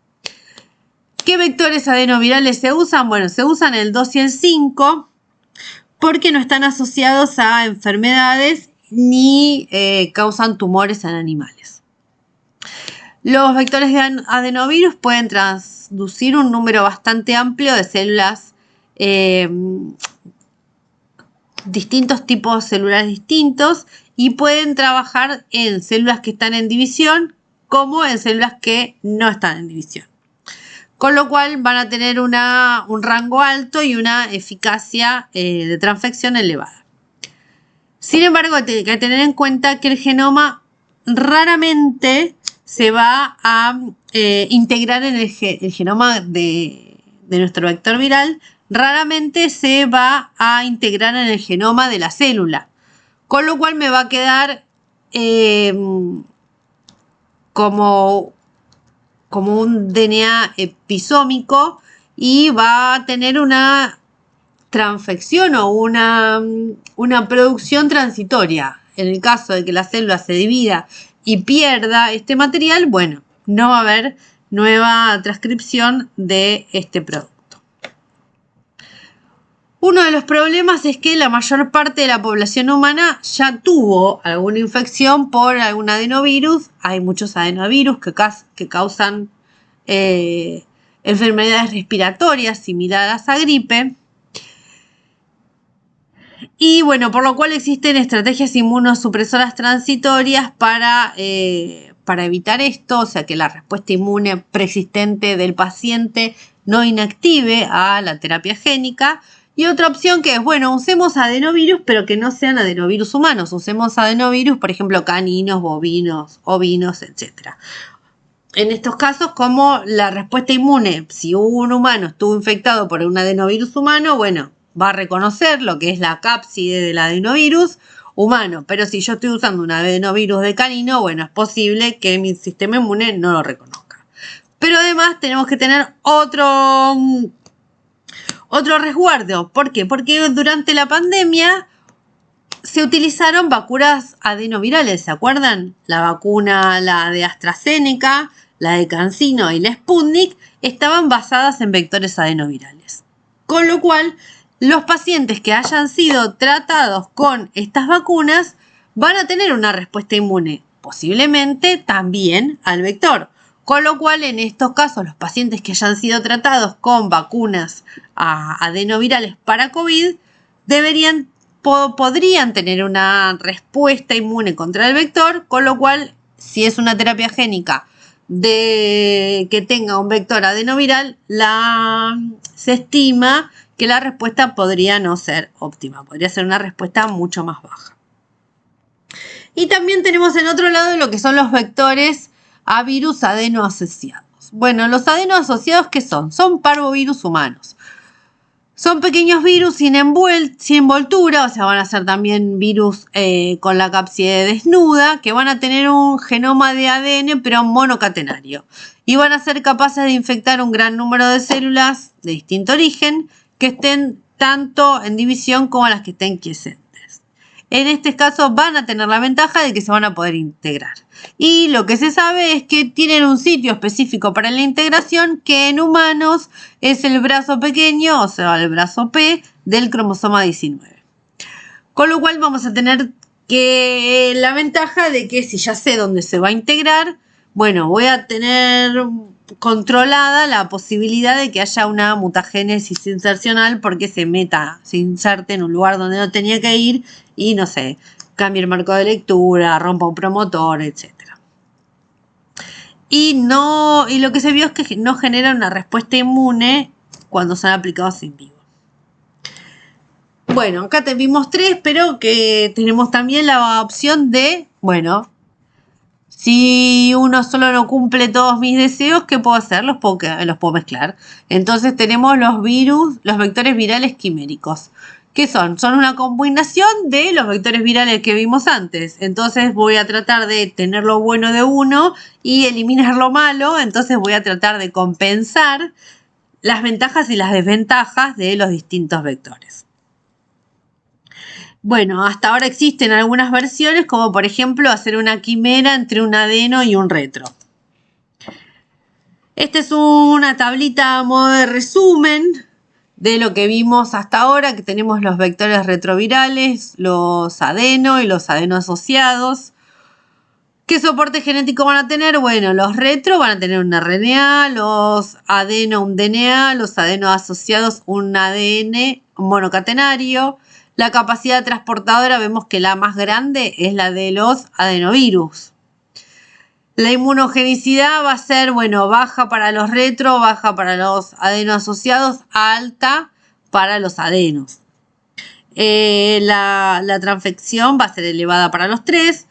A: ¿Qué vectores adenovirales se usan? Bueno, se usan el 2 y el 5 porque no están asociados a enfermedades ni causan tumores en animales. Los vectores de adenovirus pueden transducir un número bastante amplio de células, distintos tipos celulares distintos, y pueden trabajar en células que están en división como en células que no están en división. Con lo cual van a tener un rango alto y una eficacia de transfección elevada. Sin embargo, hay que tener en cuenta que el genoma raramente se va a integrar en el genoma de nuestro vector viral, raramente se va a integrar en el genoma de la célula. Con lo cual me va a quedar como un DNA episómico y va a tener una transfección o una producción transitoria. En el caso de que la célula se divida y pierda este material, bueno, no va a haber nueva transcripción de este producto. Uno de los problemas es que la mayor parte de la población humana ya tuvo alguna infección por algún adenovirus. Hay muchos adenovirus que causan enfermedades respiratorias similares a gripe. Y bueno, por lo cual existen estrategias inmunosupresoras transitorias para evitar esto, o sea que la respuesta inmune preexistente del paciente no inactive a la terapia génica. Y otra opción que es, bueno, usemos adenovirus, pero que no sean adenovirus humanos. Usemos adenovirus, por ejemplo, caninos, bovinos, ovinos, etc. En estos casos, como la respuesta inmune, si un humano estuvo infectado por un adenovirus humano, bueno, va a reconocer lo que es la cápside del adenovirus humano. Pero si yo estoy usando un adenovirus de canino, bueno, es posible que mi sistema inmune no lo reconozca. Pero además tenemos que tener otro resguardo. ¿Por qué? Porque durante la pandemia se utilizaron vacunas adenovirales, ¿se acuerdan? La vacuna, la de AstraZeneca, la de CanSino y la Sputnik, estaban basadas en vectores adenovirales. Con lo cual, los pacientes que hayan sido tratados con estas vacunas van a tener una respuesta inmune, posiblemente también al vector. Con lo cual, en estos casos, los pacientes que hayan sido tratados con vacunas adenovirales para COVID podrían tener una respuesta inmune contra el vector, con lo cual, si es una terapia génica que tenga un vector adenoviral, se estima que la respuesta podría no ser óptima, podría ser una respuesta mucho más baja. Y también tenemos en otro lado lo que son los vectores a virus adenoasociados. Bueno, los adenoasociados, ¿qué son? Son parvovirus humanos. Son pequeños virus sin envoltura, o sea, van a ser también virus con la cápside desnuda, que van a tener un genoma de ADN, pero monocatenario. Y van a ser capaces de infectar un gran número de células de distinto origen, que estén tanto en división como las que estén quiescentes. En este caso van a tener la ventaja de que se van a poder integrar. Y lo que se sabe es que tienen un sitio específico para la integración, que en humanos es el brazo pequeño, o sea, el brazo P del cromosoma 19. Con lo cual vamos a tener Que la ventaja de que si ya sé dónde se va a integrar, bueno, voy a tener controlada la posibilidad de que haya una mutagénesis insercional porque se inserte en un lugar donde no tenía que ir y, no sé, cambie el marco de lectura, rompa un promotor, etc. Y lo que se vio es que no genera una respuesta inmune cuando son aplicados en vivo. Bueno, acá te vimos 3, pero que tenemos también la opción de, bueno, si uno solo no cumple todos mis deseos, ¿qué puedo hacer? Los puedo mezclar. Entonces tenemos los vectores virales quiméricos. ¿Qué son? Son una combinación de los vectores virales que vimos antes. Entonces voy a tratar de tener lo bueno de uno y eliminar lo malo. Entonces voy a tratar de compensar las ventajas y las desventajas de los distintos vectores. Bueno, hasta ahora existen algunas versiones, como por ejemplo hacer una quimera entre un adeno y un retro. Esta es una tablita a modo de resumen de lo que vimos hasta ahora, que tenemos los vectores retrovirales, los adeno y los adeno asociados. ¿Qué soporte genético van a tener? Bueno, los retro van a tener un RNA, los adeno un DNA, los adeno asociados un ADN monocatenario. La capacidad transportadora vemos que la más grande es la de los adenovirus. La inmunogenicidad va a ser, bueno, baja para los retro, baja para los adeno asociados, alta para los adenos. La transfección va a ser elevada para los 3.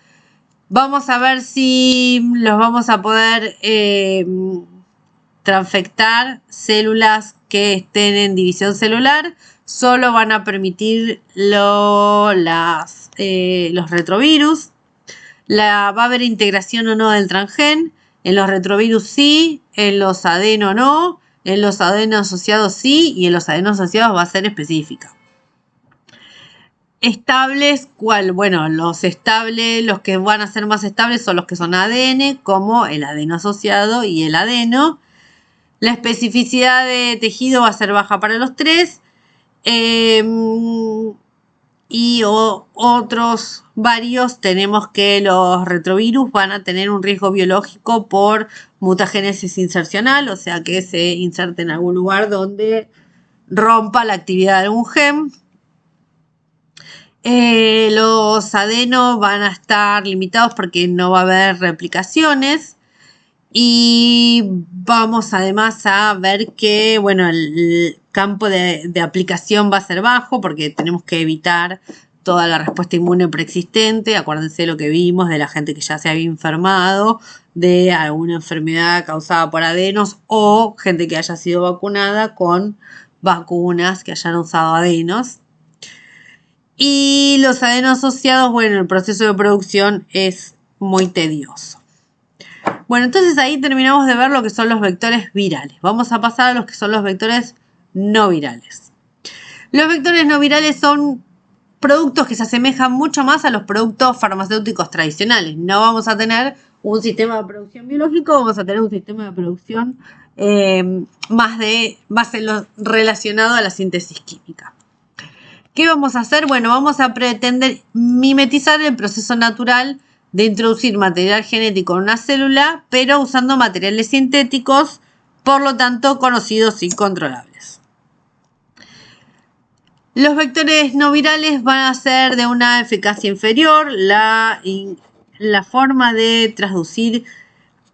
A: Vamos a ver si los vamos a poder transfectar células que estén en división celular. Solo van a permitir los retrovirus. Va a haber integración o no del transgen. En los retrovirus sí, en los adeno no, en los adeno asociados sí y en los adeno asociados va a ser específica. Estables, ¿cuál? Bueno, los que van a ser más estables son los que son ADN, como el adeno asociado y el adeno. La especificidad de tejido va a ser baja para los 3. Otros varios tenemos que los retrovirus van a tener un riesgo biológico por mutagénesis insercional, o sea que se inserte en algún lugar donde rompa la actividad de algún gen. Los adenos van a estar limitados porque no va a haber replicaciones. Y vamos además a ver que, bueno, el campo de aplicación va a ser bajo porque tenemos que evitar toda la respuesta inmune preexistente. Acuérdense lo que vimos de la gente que ya se había enfermado de alguna enfermedad causada por adenos o gente que haya sido vacunada con vacunas que hayan usado adenos. Y los adenos asociados, bueno, el proceso de producción es muy tedioso. Bueno, entonces ahí terminamos de ver lo que son los vectores virales. Vamos a pasar a los que son los vectores no virales. Los vectores no virales son productos que se asemejan mucho más a los productos farmacéuticos tradicionales. No vamos a tener un sistema de producción biológico, vamos a tener un sistema de producción más en lo relacionado a la síntesis química. ¿Qué vamos a hacer? Bueno, vamos a pretender mimetizar el proceso natural de introducir material genético en una célula, pero usando materiales sintéticos, por lo tanto conocidos y controlables. Los vectores no virales van a ser de una eficacia inferior. La forma de traducir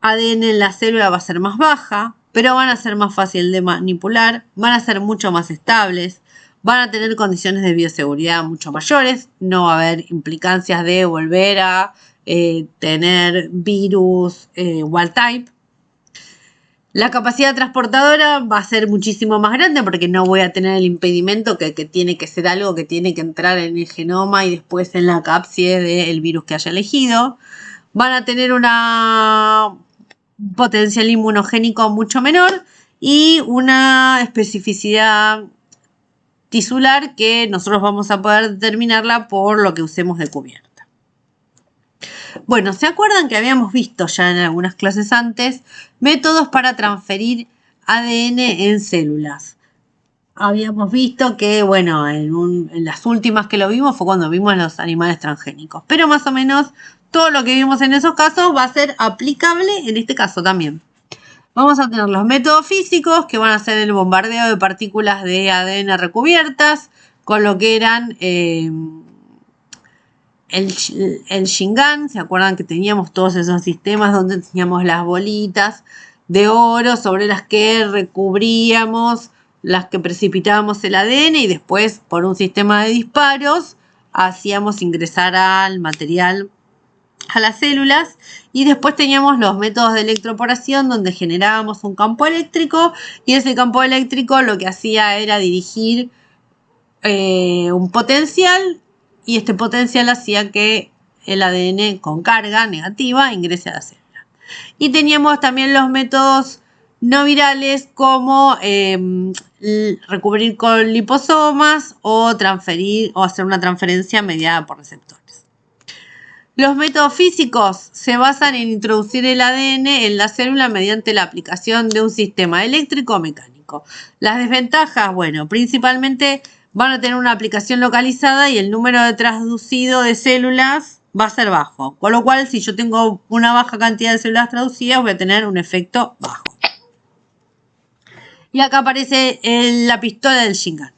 A: ADN en la célula va a ser más baja, pero van a ser más fácil de manipular, van a ser mucho más estables, van a tener condiciones de bioseguridad mucho mayores, no va a haber implicancias de volver a tener virus wild type. La capacidad transportadora va a ser muchísimo más grande porque no voy a tener el impedimento que tiene que ser algo que tiene que entrar en el genoma y después en la cápside del virus que haya elegido. Van a tener una potencial inmunogénico mucho menor y una especificidad tisular que nosotros vamos a poder determinarla por lo que usemos de cubierta. Bueno, ¿se acuerdan que habíamos visto ya en algunas clases antes métodos para transferir ADN en células? habíamos visto que, bueno, en las últimas que lo vimos fue cuando vimos los animales transgénicos. Pero más o menos todo lo que vimos en esos casos va a ser aplicable en este caso también. Vamos a tener los métodos físicos, que van a ser el bombardeo de partículas de ADN recubiertas, con lo que eran el Shingan. ¿Se acuerdan que teníamos todos esos sistemas donde teníamos las bolitas de oro sobre las que recubríamos, las que precipitábamos el ADN y después por un sistema de disparos hacíamos ingresar al material a las células? Y después teníamos los métodos de electroporación donde generábamos un campo eléctrico y ese campo eléctrico lo que hacía era dirigir un potencial y este potencial hacía que el ADN con carga negativa ingrese a la célula. Y teníamos también los métodos no virales como recubrir con liposomas o transferir o hacer una transferencia mediada por receptores. Los métodos físicos se basan en introducir el ADN en la célula mediante la aplicación de un sistema eléctrico o mecánico. Las desventajas, bueno, principalmente van a tener una aplicación localizada y el número de traducido de células va a ser bajo. Con lo cual, si yo tengo una baja cantidad de células traducidas, voy a tener un efecto bajo. Y acá aparece la pistola del Shingan.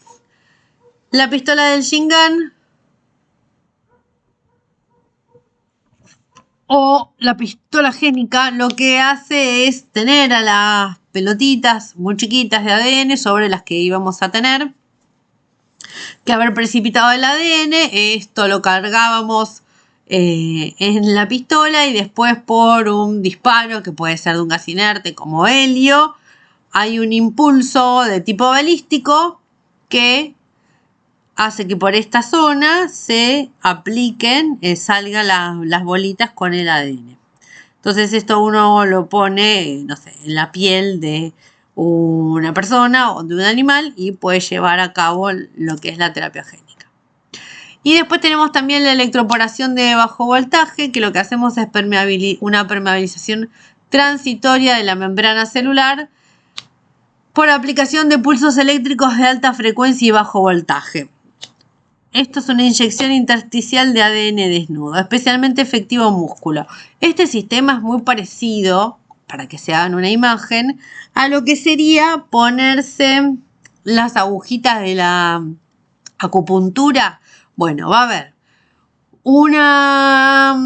A: La pistola del Shingan o la pistola génica lo que hace es tener a las pelotitas muy chiquitas de ADN sobre las que íbamos a tener que haber precipitado el ADN. Esto lo cargábamos en la pistola y después por un disparo que puede ser de un gas inerte como helio, hay un impulso de tipo balístico que hace que por esta zona se apliquen, salgan las bolitas con el ADN. Entonces esto uno lo pone, no sé, en la piel de una persona o de un animal y puede llevar a cabo lo que es la terapia génica. Y después tenemos también la electroporación de bajo voltaje, que lo que hacemos es una permeabilización transitoria de la membrana celular por aplicación de pulsos eléctricos de alta frecuencia y bajo voltaje. Esto es una inyección intersticial de ADN desnudo, especialmente efectivo en músculo. Este sistema es muy parecido, para que se hagan una imagen, a lo que sería ponerse las agujitas de la acupuntura. Bueno, va a haber una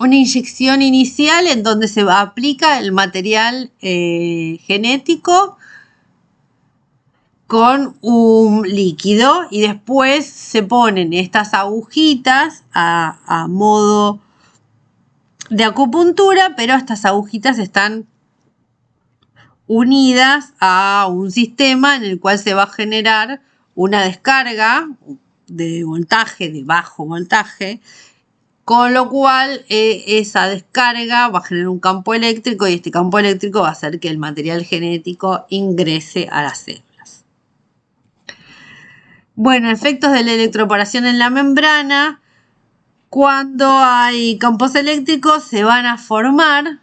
A: inyección inicial en donde se aplica el material genético con un líquido y después se ponen estas agujitas a modo de acupuntura, pero estas agujitas están unidas a un sistema en el cual se va a generar una descarga de voltaje, de bajo voltaje, con lo cual esa descarga va a generar un campo eléctrico y este campo eléctrico va a hacer que el material genético ingrese a las células. Bueno, efectos de la electroporación en la membrana. Cuando hay campos eléctricos se van a formar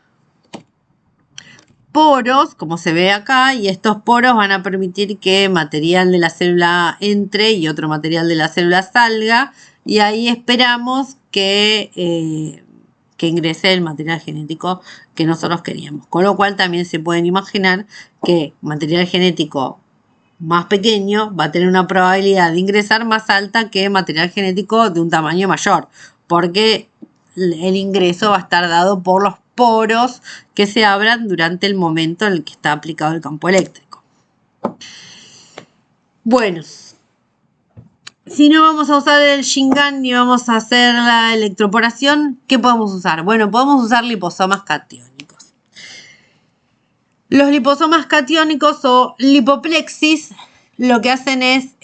A: poros, como se ve acá, y estos poros van a permitir que material de la célula entre y otro material de la célula salga, y ahí esperamos que ingrese el material genético que nosotros queríamos. Con lo cual también se pueden imaginar que material genético más pequeño va a tener una probabilidad de ingresar más alta que material genético de un tamaño mayor, porque el ingreso va a estar dado por los poros que se abran durante el momento en el que está aplicado el campo eléctrico. Bueno, si no vamos a usar el Shingan ni vamos a hacer la electroporación, ¿qué podemos usar? Bueno, podemos usar liposomas catiónicos. Los liposomas catiónicos o lipoplexis lo que hacen es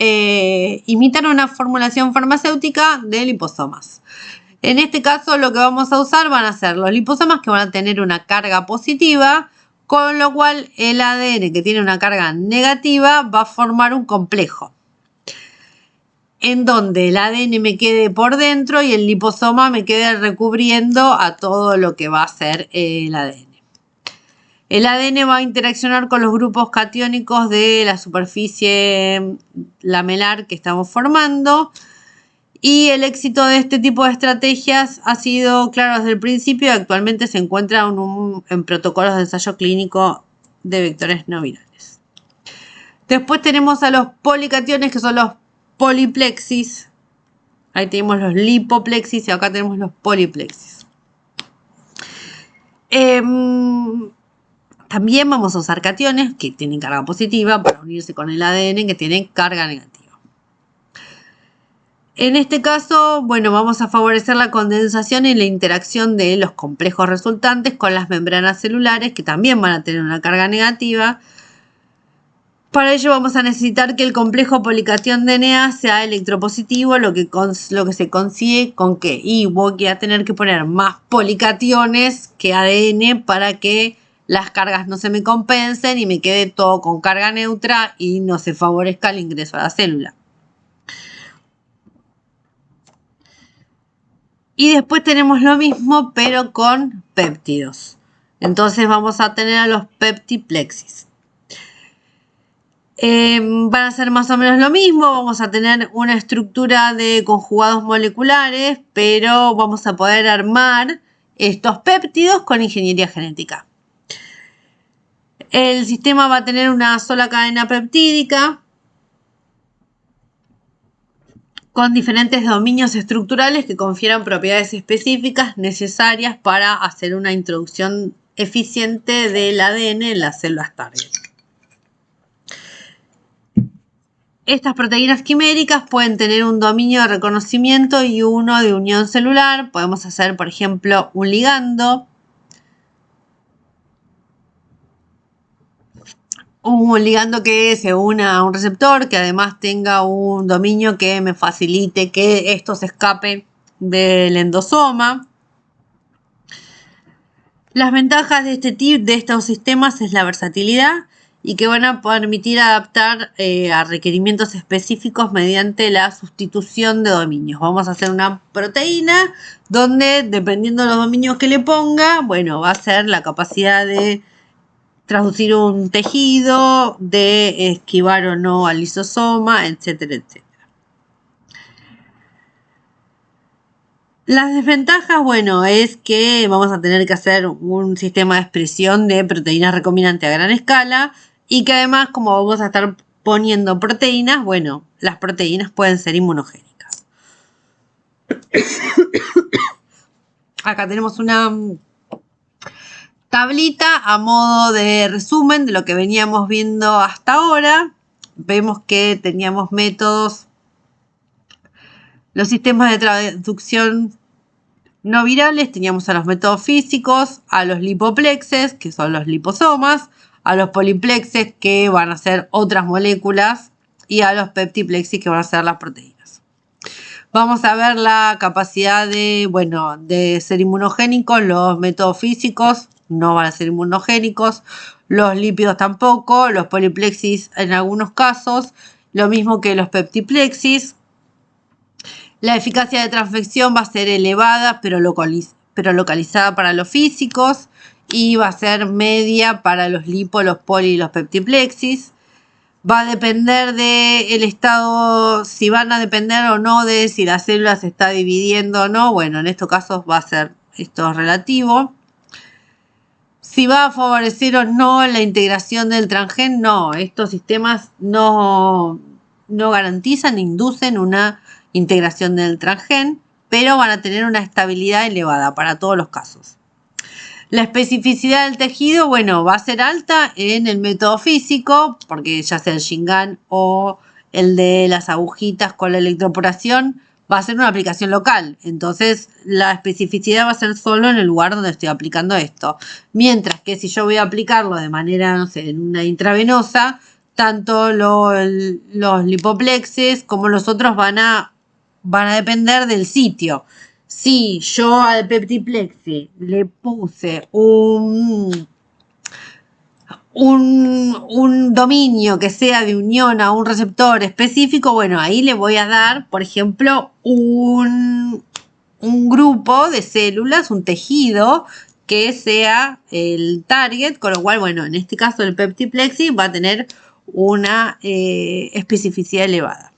A: imitar una formulación farmacéutica de liposomas. En este caso lo que vamos a usar van a ser los liposomas que van a tener una carga positiva, con lo cual el ADN que tiene una carga negativa va a formar un complejo en donde el ADN me quede por dentro y el liposoma me quede recubriendo a todo lo que va a ser el ADN. El ADN va a interaccionar con los grupos catiónicos de la superficie lamelar que estamos formando. Y el éxito de este tipo de estrategias ha sido claro desde el principio y actualmente se encuentra en protocolos de ensayo clínico de vectores no virales. Después tenemos a los policationes, que son los poliplexis. Ahí tenemos los lipoplexis y acá tenemos los poliplexis. También vamos a usar cationes que tienen carga positiva para unirse con el ADN que tiene carga negativa. En este caso, bueno, vamos a favorecer la condensación y la interacción de los complejos resultantes con las membranas celulares, que también van a tener una carga negativa. Para ello vamos a necesitar que el complejo polication DNA sea electropositivo, lo que se consigue con que voy a tener que poner más policationes que ADN para que las cargas no se me compensen y me quede todo con carga neutra y no se favorezca el ingreso a la célula. Y después tenemos lo mismo, pero con péptidos. Entonces vamos a tener a los peptiplexis. Van a ser más o menos lo mismo. Vamos a tener una estructura de conjugados moleculares, pero vamos a poder armar estos péptidos con ingeniería genética. El sistema va a tener una sola cadena peptídica, con diferentes dominios estructurales que confieran propiedades específicas necesarias para hacer una introducción eficiente del ADN en las células target. Estas proteínas quiméricas pueden tener un dominio de reconocimiento y uno de unión celular. Podemos hacer, por ejemplo, un ligando, que se una a un receptor, que además tenga un dominio que me facilite que esto se escape del endosoma. Las ventajas de estos sistemas es la versatilidad y que van a permitir adaptar a requerimientos específicos mediante la sustitución de dominios. Vamos a hacer una proteína donde, dependiendo de los dominios que le ponga, bueno, va a ser la capacidad de traducir un tejido, de esquivar o no al lisosoma, etcétera, etcétera. Las desventajas, bueno, es que vamos a tener que hacer un sistema de expresión de proteínas recombinantes a gran escala y que además, como vamos a estar poniendo proteínas, bueno, las proteínas pueden ser inmunogénicas. Acá tenemos una tablita a modo de resumen de lo que veníamos viendo hasta ahora. Vemos que teníamos métodos, los sistemas de traducción no virales, teníamos a los métodos físicos, a los lipoplexes, que son los liposomas, a los poliplexes, que van a ser otras moléculas, y a los peptiplexis, que van a ser las proteínas. Vamos a ver la capacidad de ser inmunogénicos. Los métodos físicos no van a ser inmunogénicos, los lípidos tampoco, los poliplexis en algunos casos, lo mismo que los peptiplexis. La eficacia de transfección va a ser elevada, pero localizada para los físicos, y va a ser media para los lipo, los poli y los peptiplexis. Va a depender del estado, si van a depender o no de si la célula se está dividiendo o no. Bueno, en estos casos va a ser esto relativo. Si va a favorecer o no la integración del transgen, no. Estos sistemas no garantizan, inducen una integración del transgen, pero van a tener una estabilidad elevada para todos los casos. La especificidad del tejido, bueno, va a ser alta en el método físico, porque ya sea el Shingan o el de las agujitas con la electroporación, va a ser una aplicación local. Entonces, la especificidad va a ser solo en el lugar donde estoy aplicando esto. Mientras que si yo voy a aplicarlo de manera, no sé, en una intravenosa, tanto los lipoplexes como los otros van a depender del sitio. Si yo al peptiplexi le puse un dominio que sea de unión a un receptor específico, bueno, ahí le voy a dar, por ejemplo, un grupo de células, un tejido que sea el target, con lo cual, bueno, en este caso el peptiplexis va a tener una especificidad elevada.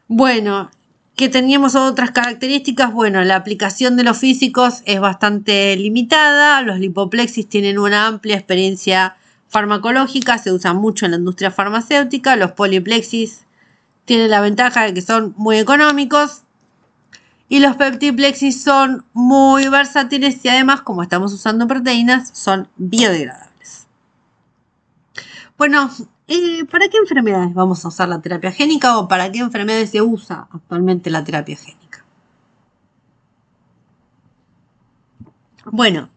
A: Bueno, que teníamos otras características. Bueno, la aplicación de los físicos es bastante limitada. Los lipoplexis tienen una amplia experiencia farmacológica, se usan mucho en la industria farmacéutica. Los poliplexis tienen la ventaja de que son muy económicos. Y los peptiplexis son muy versátiles y además, como estamos usando proteínas, son biodegradables. Bueno, ¿para qué enfermedades vamos a usar la terapia génica o para qué enfermedades se usa actualmente la terapia génica? Bueno,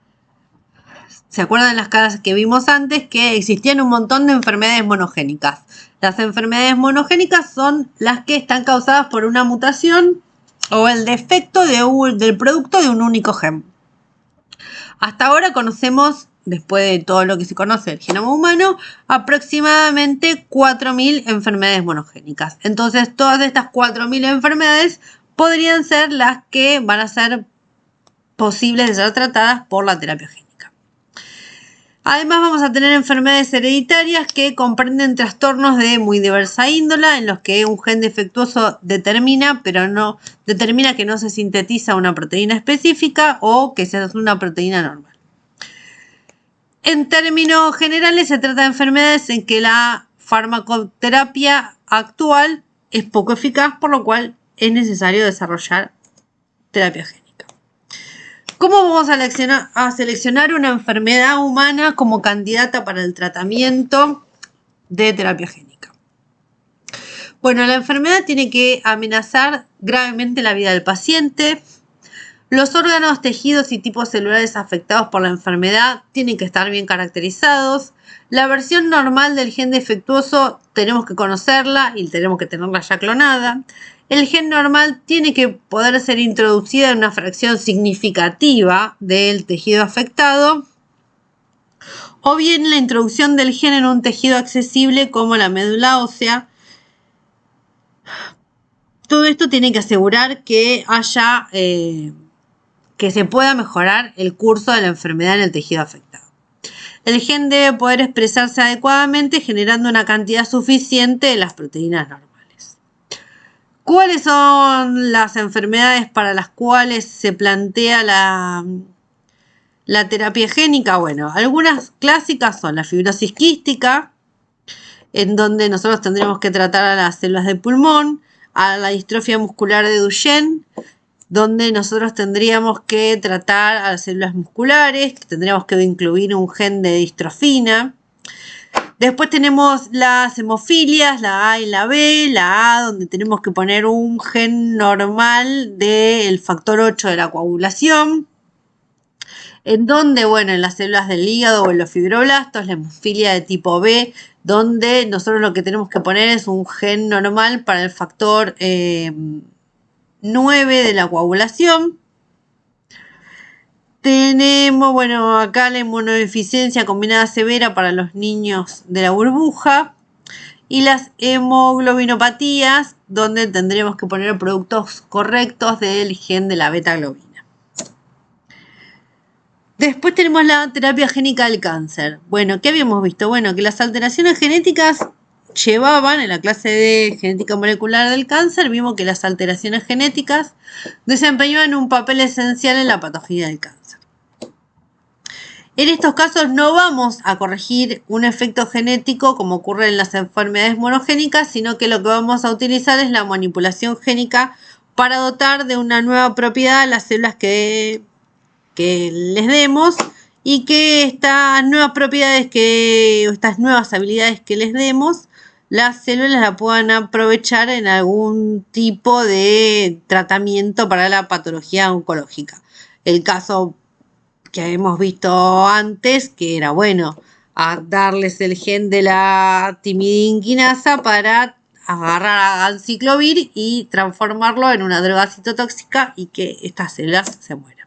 A: ¿se acuerdan las caras que vimos antes que existían un montón de enfermedades monogénicas? Las enfermedades monogénicas son las que están causadas por una mutación o el defecto del producto de un único gen. Hasta ahora conocemos, después de todo lo que se conoce del genoma humano, aproximadamente 4.000 enfermedades monogénicas. Entonces, todas estas 4.000 enfermedades podrían ser las que van a ser posibles de ser tratadas por la terapia génica. Además, vamos a tener enfermedades hereditarias que comprenden trastornos de muy diversa índola, en los que un gen defectuoso determina que no se sintetiza una proteína específica o que se hace una proteína normal. En términos generales, se trata de enfermedades en que la farmacoterapia actual es poco eficaz, por lo cual es necesario desarrollar terapia génica. ¿Cómo vamos a seleccionar una enfermedad humana como candidata para el tratamiento de terapia génica? Bueno, la enfermedad tiene que amenazar gravemente la vida del paciente. Los órganos, tejidos y tipos celulares afectados por la enfermedad tienen que estar bien caracterizados. La versión normal del gen defectuoso tenemos que conocerla y tenemos que tenerla ya clonada. El gen normal tiene que poder ser introducido en una fracción significativa del tejido afectado, o bien la introducción del gen en un tejido accesible como la médula ósea. Todo esto tiene que asegurar que que se pueda mejorar el curso de la enfermedad en el tejido afectado. El gen debe poder expresarse adecuadamente generando una cantidad suficiente de las proteínas normales. ¿Cuáles son las enfermedades para las cuales se plantea la terapia génica? Bueno, algunas clásicas son la fibrosis quística, en donde nosotros tendremos que tratar a las células de pulmón, a la distrofia muscular de Duchenne, donde nosotros tendríamos que tratar a las células musculares, tendríamos que incluir un gen de distrofina. Después tenemos las hemofilias, la A y la B. La A, donde tenemos que poner un gen normal del factor 8 de la coagulación. En donde, bueno, en las células del hígado o en los fibroblastos, la hemofilia de tipo B, donde nosotros lo que tenemos que poner es un gen normal para el factor 9 de la coagulación. Tenemos, bueno, acá la inmunodeficiencia combinada severa para los niños de la burbuja y las hemoglobinopatías, donde tendremos que poner productos correctos del gen de la beta-globina. Después tenemos la terapia génica del cáncer. Bueno, ¿qué habíamos visto? Bueno, que las alteraciones genéticas llevaban, en la clase de genética molecular del cáncer, vimos que las alteraciones genéticas desempeñaban un papel esencial en la patología del cáncer. En estos casos no vamos a corregir un efecto genético como ocurre en las enfermedades monogénicas, sino que lo que vamos a utilizar es la manipulación génica para dotar de una nueva propiedad a las células que les demos y que estas nuevas propiedades estas nuevas habilidades que les demos, las células la puedan aprovechar en algún tipo de tratamiento para la patología oncológica. El caso que hemos visto antes, que era, bueno, a darles el gen de la timidinquinasa para agarrar a anciclovir y transformarlo en una droga citotóxica y que estas células se mueran.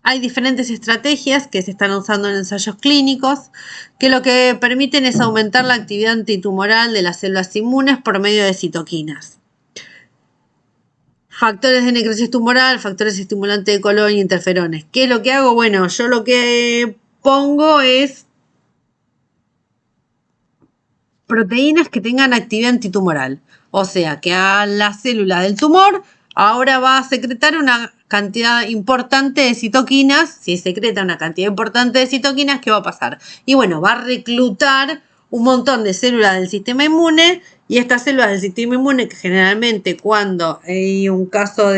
A: Hay diferentes estrategias que se están usando en ensayos clínicos que lo que permiten es aumentar la actividad antitumoral de las células inmunes por medio de citoquinas. factores de necrosis tumoral, factores estimulantes de colon y interferones. ¿Qué es lo que hago? Bueno, yo lo que pongo es proteínas que tengan actividad antitumoral. O sea, que a la célula del tumor ahora va a secretar una cantidad importante de citoquinas. Si secreta una cantidad importante de citoquinas, ¿qué va a pasar? Y bueno, va a reclutar un montón de células del sistema inmune, y estas células del sistema inmune, que generalmente cuando hay un caso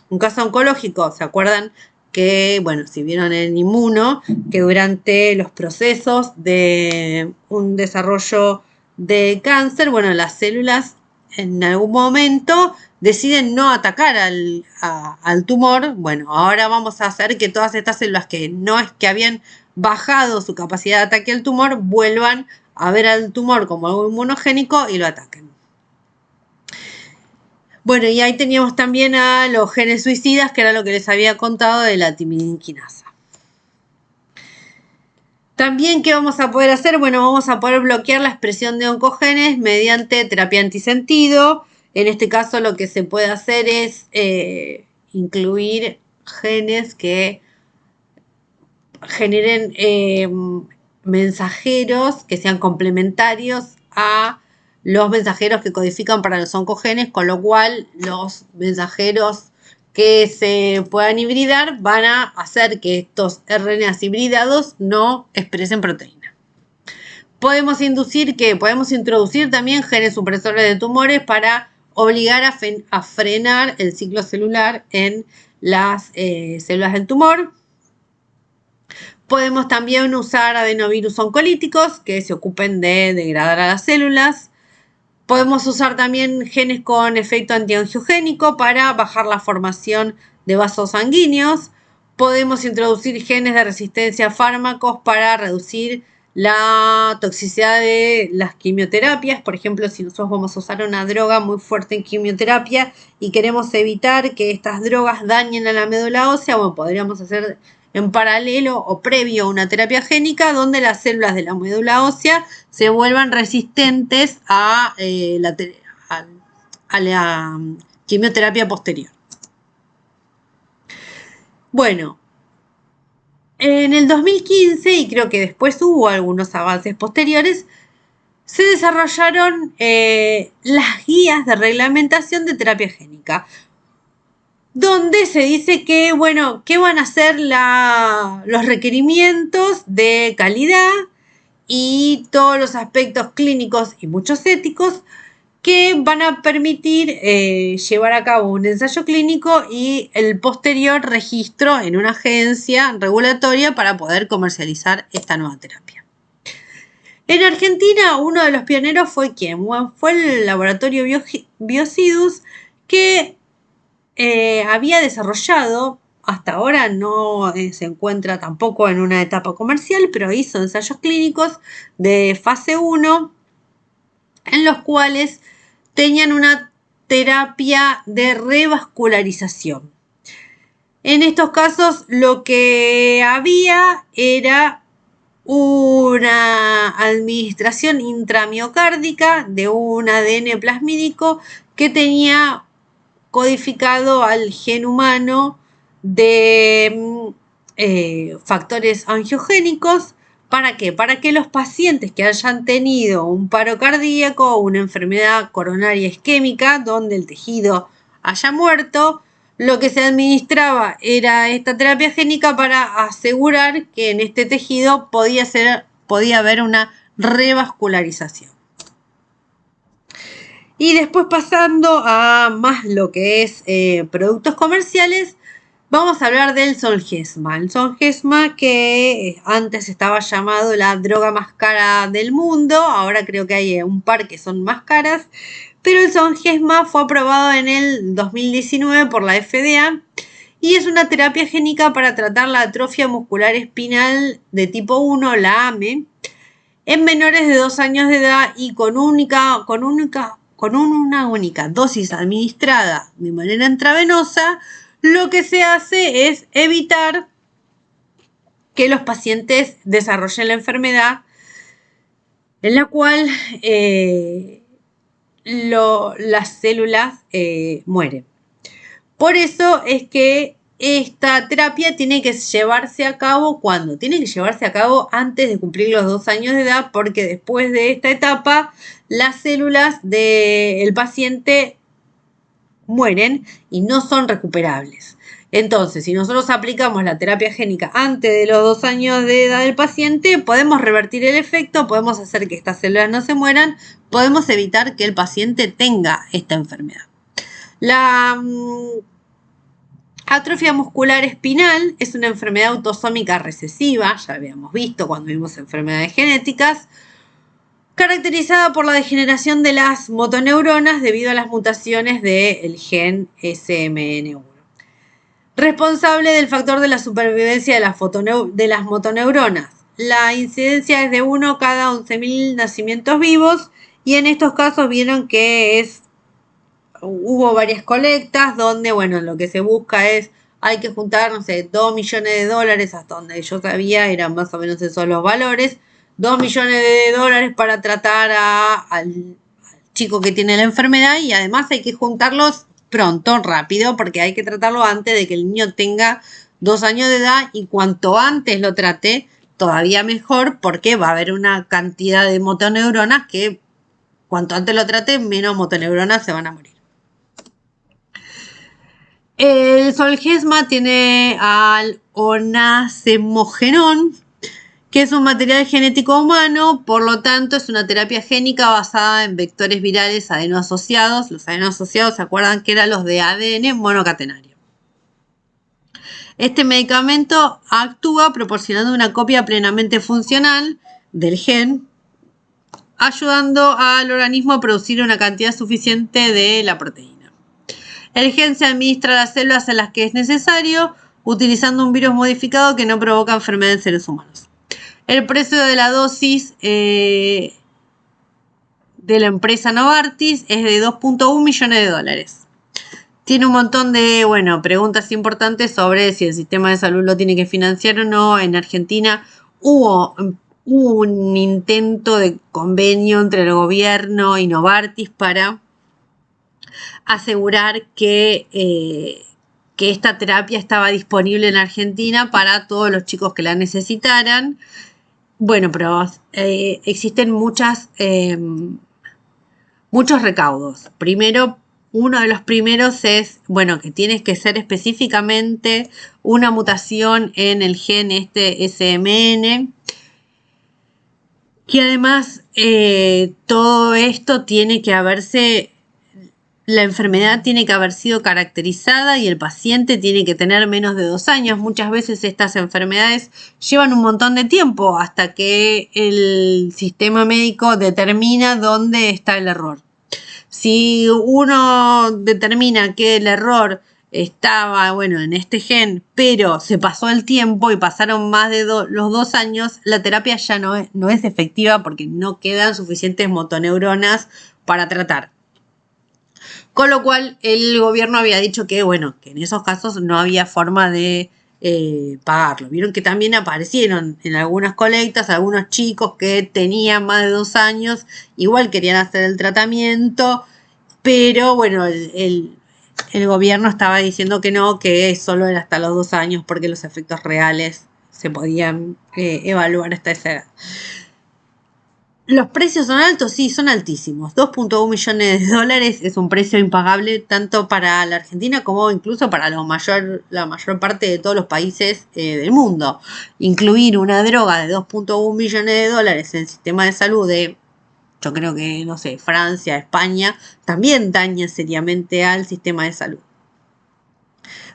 A: oncológico, ¿se acuerdan? Que, bueno, si vieron en Inmuno, que durante los procesos de un desarrollo de cáncer, bueno, las células en algún momento deciden no atacar al tumor. Bueno, ahora vamos a hacer que todas estas células que no es que habían bajado su capacidad de ataque al tumor, vuelvan a ver al tumor como algo inmunogénico y lo ataquen. Bueno, y ahí teníamos también a los genes suicidas, que era lo que les había contado de la timidinquinasa. También, ¿qué vamos a poder hacer? Bueno, vamos a poder bloquear la expresión de oncogenes mediante terapia antisentido. En este caso, lo que se puede hacer es incluir genes que generen mensajeros que sean complementarios a los mensajeros que codifican para los oncogenes, con lo cual los mensajeros que se puedan hibridar van a hacer que estos RNAs hibridados no expresen proteína. Podemos introducir también genes supresores de tumores para obligar a frenar el ciclo celular en las células del tumor. Podemos también usar adenovirus oncolíticos que se ocupen de degradar a las células. Podemos usar también genes con efecto antiangiogénico para bajar la formación de vasos sanguíneos. Podemos introducir genes de resistencia a fármacos para reducir la toxicidad de las quimioterapias. Por ejemplo, si nosotros vamos a usar una droga muy fuerte en quimioterapia y queremos evitar que estas drogas dañen a la médula ósea, bueno, podríamos hacer en paralelo o previo a una terapia génica donde las células de la médula ósea se vuelvan resistentes a la quimioterapia posterior. Bueno, en el 2015, y creo que después hubo algunos avances posteriores, se desarrollaron las guías de reglamentación de terapia génica, donde se dice que, bueno, qué van a ser los requerimientos de calidad y todos los aspectos clínicos y muchos éticos que van a permitir llevar a cabo un ensayo clínico y el posterior registro en una agencia regulatoria para poder comercializar esta nueva terapia. En Argentina, uno de los pioneros fue ¿quién? Fue el laboratorio Biocidus, que había desarrollado, hasta ahora no se encuentra tampoco en una etapa comercial, pero hizo ensayos clínicos de fase 1 en los cuales tenían una terapia de revascularización. En estos casos lo que había era una administración intramiocárdica de un ADN plasmídico que tenía codificado al gen humano de factores angiogénicos. ¿Para qué? Para que los pacientes que hayan tenido un paro cardíaco o una enfermedad coronaria isquémica donde el tejido haya muerto, lo que se administraba era esta terapia génica para asegurar que en este tejido podía haber una revascularización. Y después, pasando a más lo que es productos comerciales, vamos a hablar del Zolgensma. El Zolgensma, que antes estaba llamado la droga más cara del mundo, ahora creo que hay un par que son más caras, pero el Zolgensma fue aprobado en el 2019 por la FDA y es una terapia génica para tratar la atrofia muscular espinal de tipo 1, la AME, en menores de 2 años de edad y con una única dosis administrada de manera intravenosa. Lo que se hace es evitar que los pacientes desarrollen la enfermedad en la cual las células mueren. Por eso es que esta terapia tiene que llevarse a cabo ¿cuándo? Tiene que llevarse a cabo antes de cumplir los 2 años de edad, porque después de esta etapa las células del paciente mueren y no son recuperables. Entonces, si nosotros aplicamos la terapia génica antes de los 2 años de edad del paciente, podemos revertir el efecto, podemos hacer que estas células no se mueran, podemos evitar que el paciente tenga esta enfermedad. La atrofia muscular espinal es una enfermedad autosómica recesiva, ya habíamos visto cuando vimos enfermedades genéticas, caracterizada por la degeneración de las motoneuronas debido a las mutaciones del gen SMN1. Responsable del factor de la supervivencia de las motoneuronas. La incidencia es de 1 cada 11.000 nacimientos vivos y en estos casos vieron que hubo varias colectas donde, bueno, lo que se busca es, hay que juntar, no sé, 2 millones de dólares, hasta donde yo sabía eran más o menos esos los valores, 2 millones de dólares para tratar al chico que tiene la enfermedad y además hay que juntarlos pronto, rápido, porque hay que tratarlo antes de que el niño tenga 2 años de edad y cuanto antes lo trate, todavía mejor, porque va a haber una cantidad de motoneuronas que cuanto antes lo trate, menos motoneuronas se van a morir. El Zolgensma tiene al onasemogenón, que es un material genético humano, por lo tanto es una terapia génica basada en vectores virales adenoasociados. Los adenoasociados, ¿se acuerdan que eran los de ADN monocatenario? Este medicamento actúa proporcionando una copia plenamente funcional del gen, ayudando al organismo a producir una cantidad suficiente de la proteína. El gen se administra a las células en las que es necesario, utilizando un virus modificado que no provoca enfermedad en seres humanos. El precio de la dosis de la empresa Novartis es de 2.1 millones de dólares. Tiene un montón de, preguntas importantes sobre si el sistema de salud lo tiene que financiar o no. En Argentina hubo un intento de convenio entre el gobierno y Novartis para asegurar que esta terapia estaba disponible en Argentina para todos los chicos que la necesitaran. Bueno, pero existen muchos recaudos. Primero, uno de los primeros es, que tienes que ser específicamente una mutación en el gen SMN, que además todo esto tiene que la enfermedad tiene que haber sido caracterizada y el paciente tiene que tener menos de 2 años. Muchas veces estas enfermedades llevan un montón de tiempo hasta que el sistema médico determina dónde está el error. Si uno determina que el error estaba, en este gen, pero se pasó el tiempo y pasaron más de los 2 años, la terapia ya no es efectiva porque no quedan suficientes motoneuronas para tratar. Con lo cual el gobierno había dicho que en esos casos no había forma de pagarlo. Vieron que también aparecieron en algunas colectas algunos chicos que tenían más de 2 años, igual querían hacer el tratamiento, pero el gobierno estaba diciendo que no, que solo era hasta los 2 años porque los efectos reales se podían evaluar hasta esa edad. ¿Los precios son altos? Sí, son altísimos. 2.1 millones de dólares es un precio impagable tanto para la Argentina como incluso para la mayor parte de todos los países del mundo. Incluir una droga de 2.1 millones de dólares en el sistema de salud de, yo creo que, Francia, España, también daña seriamente al sistema de salud.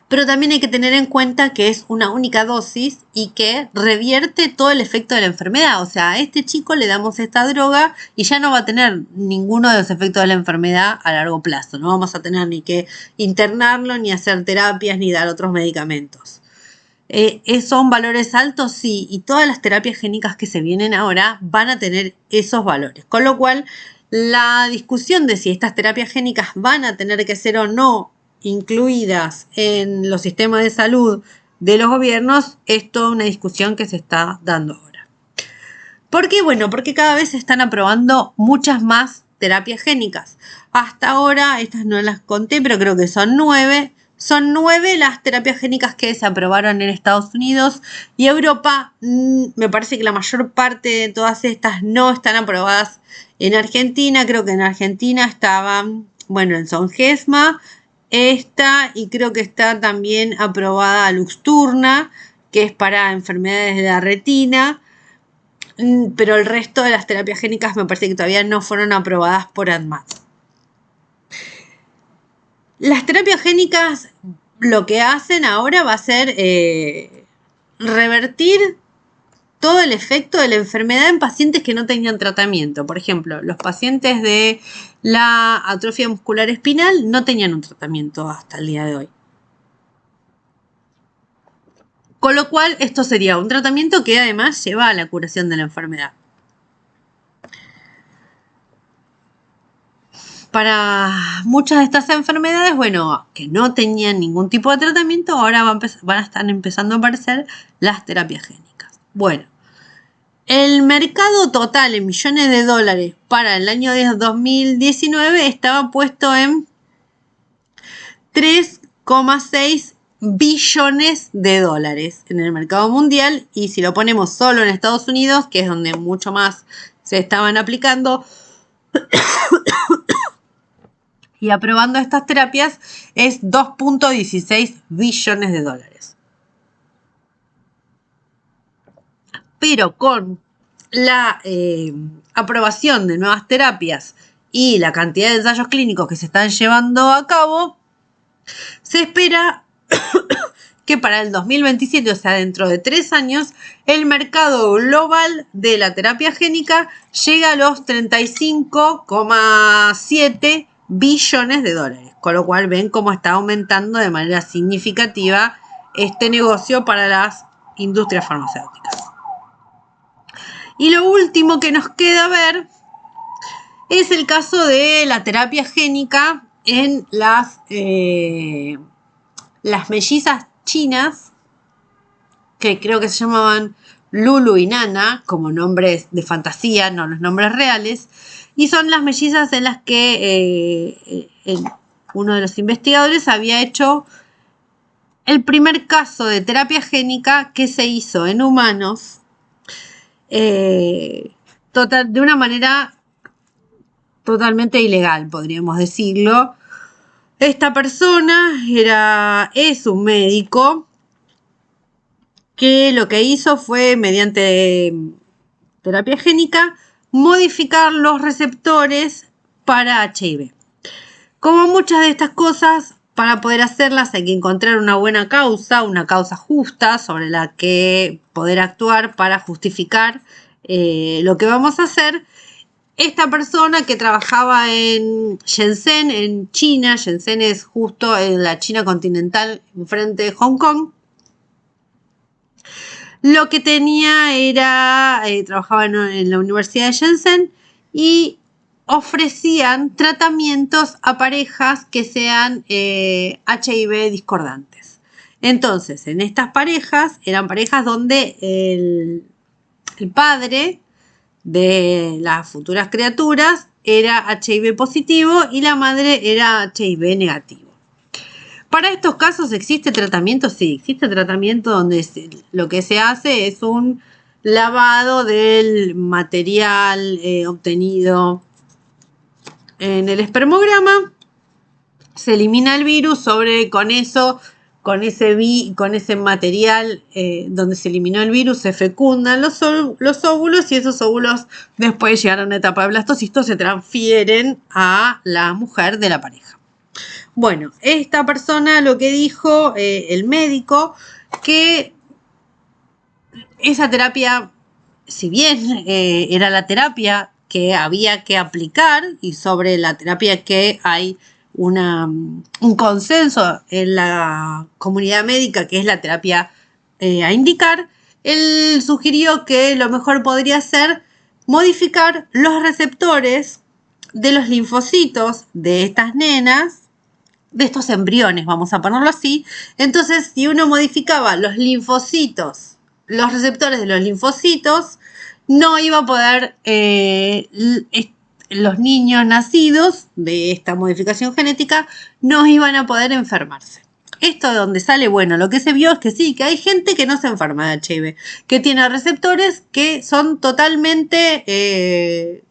A: Pero también hay que tener en cuenta que es una única dosis y que revierte todo el efecto de la enfermedad. O sea, a este chico le damos esta droga y ya no va a tener ninguno de los efectos de la enfermedad a largo plazo. No vamos a tener ni que internarlo, ni hacer terapias, ni dar otros medicamentos. ¿Son valores altos? Sí, y todas las terapias génicas que se vienen ahora van a tener esos valores. Con lo cual, la discusión de si estas terapias génicas van a tener que ser o no incluidas en los sistemas de salud de los gobiernos es toda una discusión que se está dando ahora. ¿Por qué? Porque cada vez se están aprobando muchas más terapias génicas. Hasta ahora, estas no las conté, pero creo que son 9. Son 9 las terapias génicas que se aprobaron en Estados Unidos y Europa. Me parece que la mayor parte de todas estas no están aprobadas en Argentina. Creo que en Argentina estaban, bueno, el Zolgensma, esta, y creo que está también aprobada Luxturna, que es para enfermedades de la retina. Pero el resto de las terapias génicas me parece que todavía no fueron aprobadas por ANMAT. Las terapias génicas lo que hacen ahora va a ser revertir todo el efecto de la enfermedad en pacientes que no tenían tratamiento. Por ejemplo, los pacientes de la atrofia muscular espinal no tenían un tratamiento hasta el día de hoy. Con lo cual, esto sería un tratamiento que además lleva a la curación de la enfermedad. Para muchas de estas enfermedades, bueno, que no tenían ningún tipo de tratamiento, ahora van a estar empezando a aparecer las terapias génicas. Bueno, el mercado total en millones de dólares para el año 2019 estaba puesto en 3,6 billones de dólares en el mercado mundial, y si lo ponemos solo en Estados Unidos, que es donde mucho más se estaban aplicando y aprobando estas terapias, es 2,16 billones de dólares. Pero con la aprobación de nuevas terapias y la cantidad de ensayos clínicos que se están llevando a cabo, se espera que para el 2027, o sea, dentro de 3 años, el mercado global de la terapia génica llega a los 35,7 billones de dólares, con lo cual ven cómo está aumentando de manera significativa este negocio para las industrias farmacéuticas. Y lo último que nos queda ver es el caso de la terapia génica en las mellizas chinas, que creo que se llamaban Lulu y Nana, como nombres de fantasía, no los nombres reales, y son las mellizas en las que uno de los investigadores había hecho el primer caso de terapia génica que se hizo en humanos de una manera totalmente ilegal, podríamos decirlo. Esta persona es un médico que lo que hizo fue, mediante terapia génica, modificar los receptores para HIV. Como muchas de estas cosas, para poder hacerlas hay que encontrar una buena causa, una causa justa sobre la que poder actuar para justificar lo que vamos a hacer. Esta persona, que trabajaba en Shenzhen, en China, Shenzhen es justo en la China continental, enfrente de Hong Kong, lo que tenía era, trabajaba en la Universidad de Shenzhen y ofrecían tratamientos a parejas que sean HIV discordantes. Entonces, en estas parejas, eran parejas donde el padre de las futuras criaturas era HIV positivo y la madre era HIV negativo. Para estos casos, ¿existe tratamiento? Sí, existe tratamiento donde lo que se hace es un lavado del material obtenido en el espermograma. Se elimina el virus, con ese material donde se eliminó el virus, se fecundan los óvulos, y esos óvulos, después llegan a una etapa de blastocisto, se transfieren a la mujer de la pareja. Bueno, esta persona lo que dijo, el médico, que esa terapia, si bien era la terapia que había que aplicar, y sobre la terapia que hay un consenso en la comunidad médica, que es la terapia a indicar, él sugirió que lo mejor podría ser modificar los receptores de los linfocitos de estas nenas, de estos embriones, vamos a ponerlo así. Entonces, si uno modificaba los linfocitos, los receptores de los linfocitos, no iba a poder los niños nacidos de esta modificación genética no iban a poder enfermarse. Esto de donde sale, bueno, lo que se vio es que sí, que hay gente que no se enferma de HIV, que tiene receptores que son totalmente,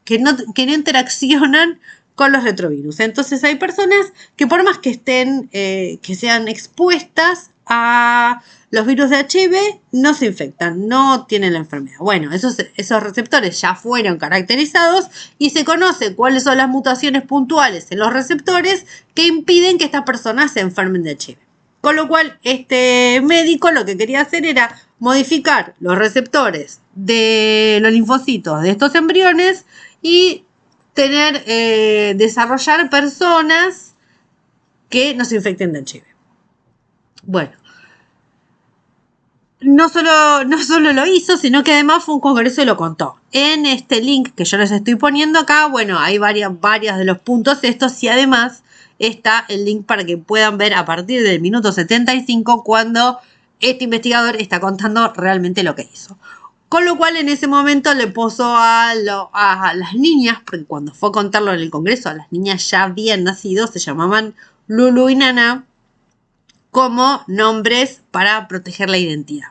A: que no interaccionan con los retrovirus. Entonces hay personas que por más que estén, que sean expuestas a los virus de HIV, no se infectan, no tienen la enfermedad. Bueno, esos receptores ya fueron caracterizados y se conoce cuáles son las mutaciones puntuales en los receptores que impiden que estas personas se enfermen de HIV. Con lo cual, este médico lo que quería hacer era modificar los receptores de los linfocitos de estos embriones y desarrollar personas que no se infecten de HIV. Bueno, no solo lo hizo, sino que además fue un congreso y lo contó. En este link que yo les estoy poniendo acá, bueno, hay varias de los puntos estos y además está el link para que puedan ver a partir del minuto 75 cuando este investigador está contando realmente lo que hizo. Con lo cual en ese momento le puso a las niñas, porque cuando fue a contarlo en el congreso, a las niñas ya habían nacido, se llamaban Lulu y Nana, como nombres para proteger la identidad.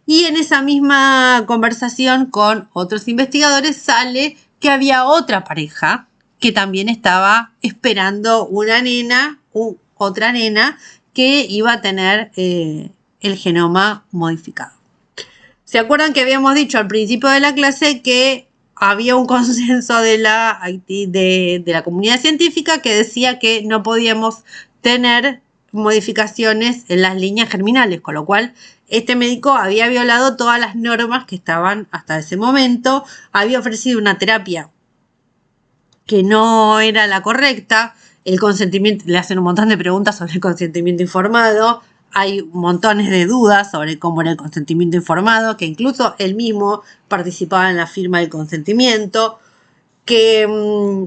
A: Y en esa misma conversación con otros investigadores sale que había otra pareja que también estaba esperando una nena, otra nena, que iba a tener el genoma modificado. ¿Se acuerdan que habíamos dicho al principio de la clase que había un consenso de la comunidad científica que decía que no podíamos tener modificaciones en las líneas germinales, con lo cual este médico había violado todas las normas que estaban hasta ese momento, había ofrecido una terapia que no era la correcta, el consentimiento, le hacen un montón de preguntas sobre el consentimiento informado, hay montones de dudas sobre cómo era el consentimiento informado, que incluso él mismo participaba en la firma del consentimiento, que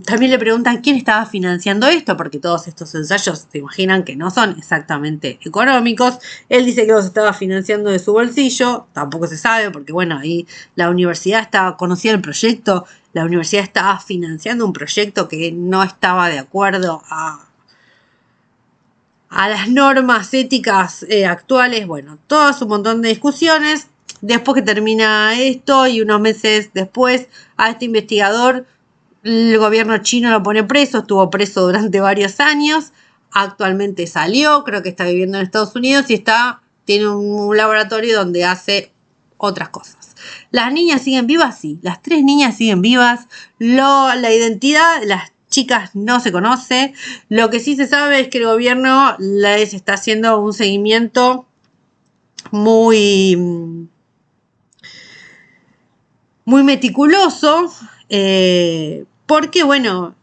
A: también le preguntan quién estaba financiando esto, porque todos estos ensayos se imaginan que no son exactamente económicos. Él dice que los estaba financiando de su bolsillo, tampoco se sabe, porque bueno, ahí la universidad conocía el proyecto, la universidad estaba financiando un proyecto que no estaba de acuerdo a las normas éticas actuales. Bueno, todo un montón de discusiones. Después que termina esto y unos meses después a este investigador el gobierno chino lo pone preso, estuvo preso durante varios años, actualmente salió, creo que está viviendo en Estados Unidos y tiene un laboratorio donde hace otras cosas. ¿Las niñas siguen vivas? Sí, las 3 niñas siguen vivas. La identidad de las chicas no se conoce. Lo que sí se sabe es que el gobierno les está haciendo un seguimiento muy meticuloso, porque, bueno,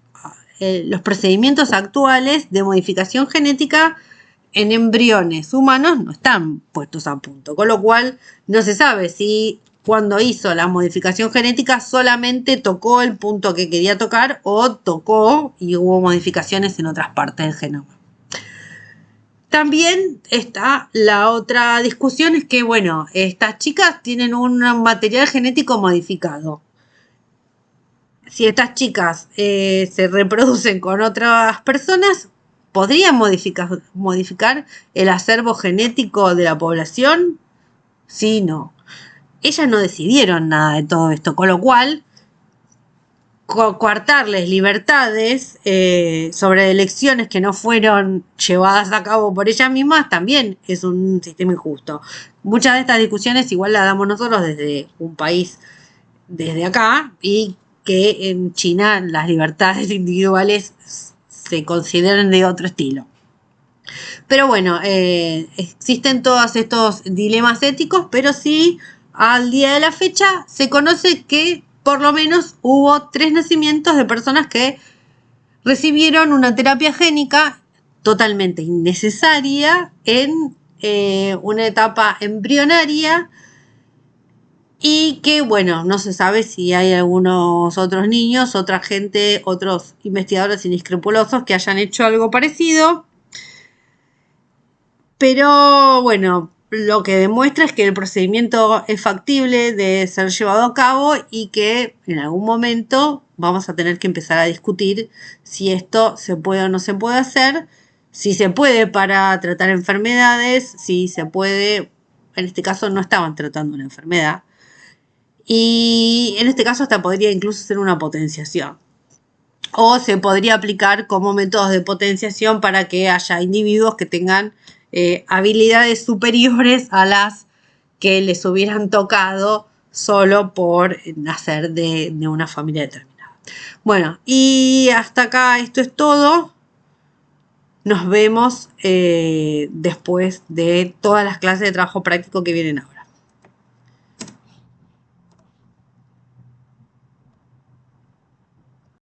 A: los procedimientos actuales de modificación genética en embriones humanos no están puestos a punto, con lo cual no se sabe si cuando hizo la modificación genética solamente tocó el punto que quería tocar o tocó y hubo modificaciones en otras partes del genoma. También está la otra discusión, es que, bueno, estas chicas tienen un material genético modificado. Si estas chicas se reproducen con otras personas, ¿podrían modificar el acervo genético de la población? Sí, no. Ellas no decidieron nada de todo esto, con lo cual coartarles libertades sobre elecciones que no fueron llevadas a cabo por ellas mismas también es un sistema injusto. Muchas de estas discusiones igual las damos nosotros desde un país, desde acá, y que en China las libertades individuales se consideran de otro estilo. Pero bueno, existen todos estos dilemas éticos, pero sí al día de la fecha se conoce que por lo menos hubo 3 nacimientos de personas que recibieron una terapia génica totalmente innecesaria en una etapa embrionaria y que, bueno, no se sabe si hay algunos otros niños, otra gente, otros investigadores inescrupulosos que hayan hecho algo parecido. Pero, bueno, lo que demuestra es que el procedimiento es factible de ser llevado a cabo y que en algún momento vamos a tener que empezar a discutir si esto se puede o no se puede hacer, Si se puede para tratar enfermedades, si se puede, en este caso no estaban tratando una enfermedad. Y en este caso hasta podría incluso ser una potenciación. O se podría aplicar como métodos de potenciación para que haya individuos que tengan habilidades superiores a las que les hubieran tocado solo por nacer de una familia determinada. Bueno, y hasta acá esto es todo. Nos vemos después de todas las clases de trabajo práctico que vienen ahora.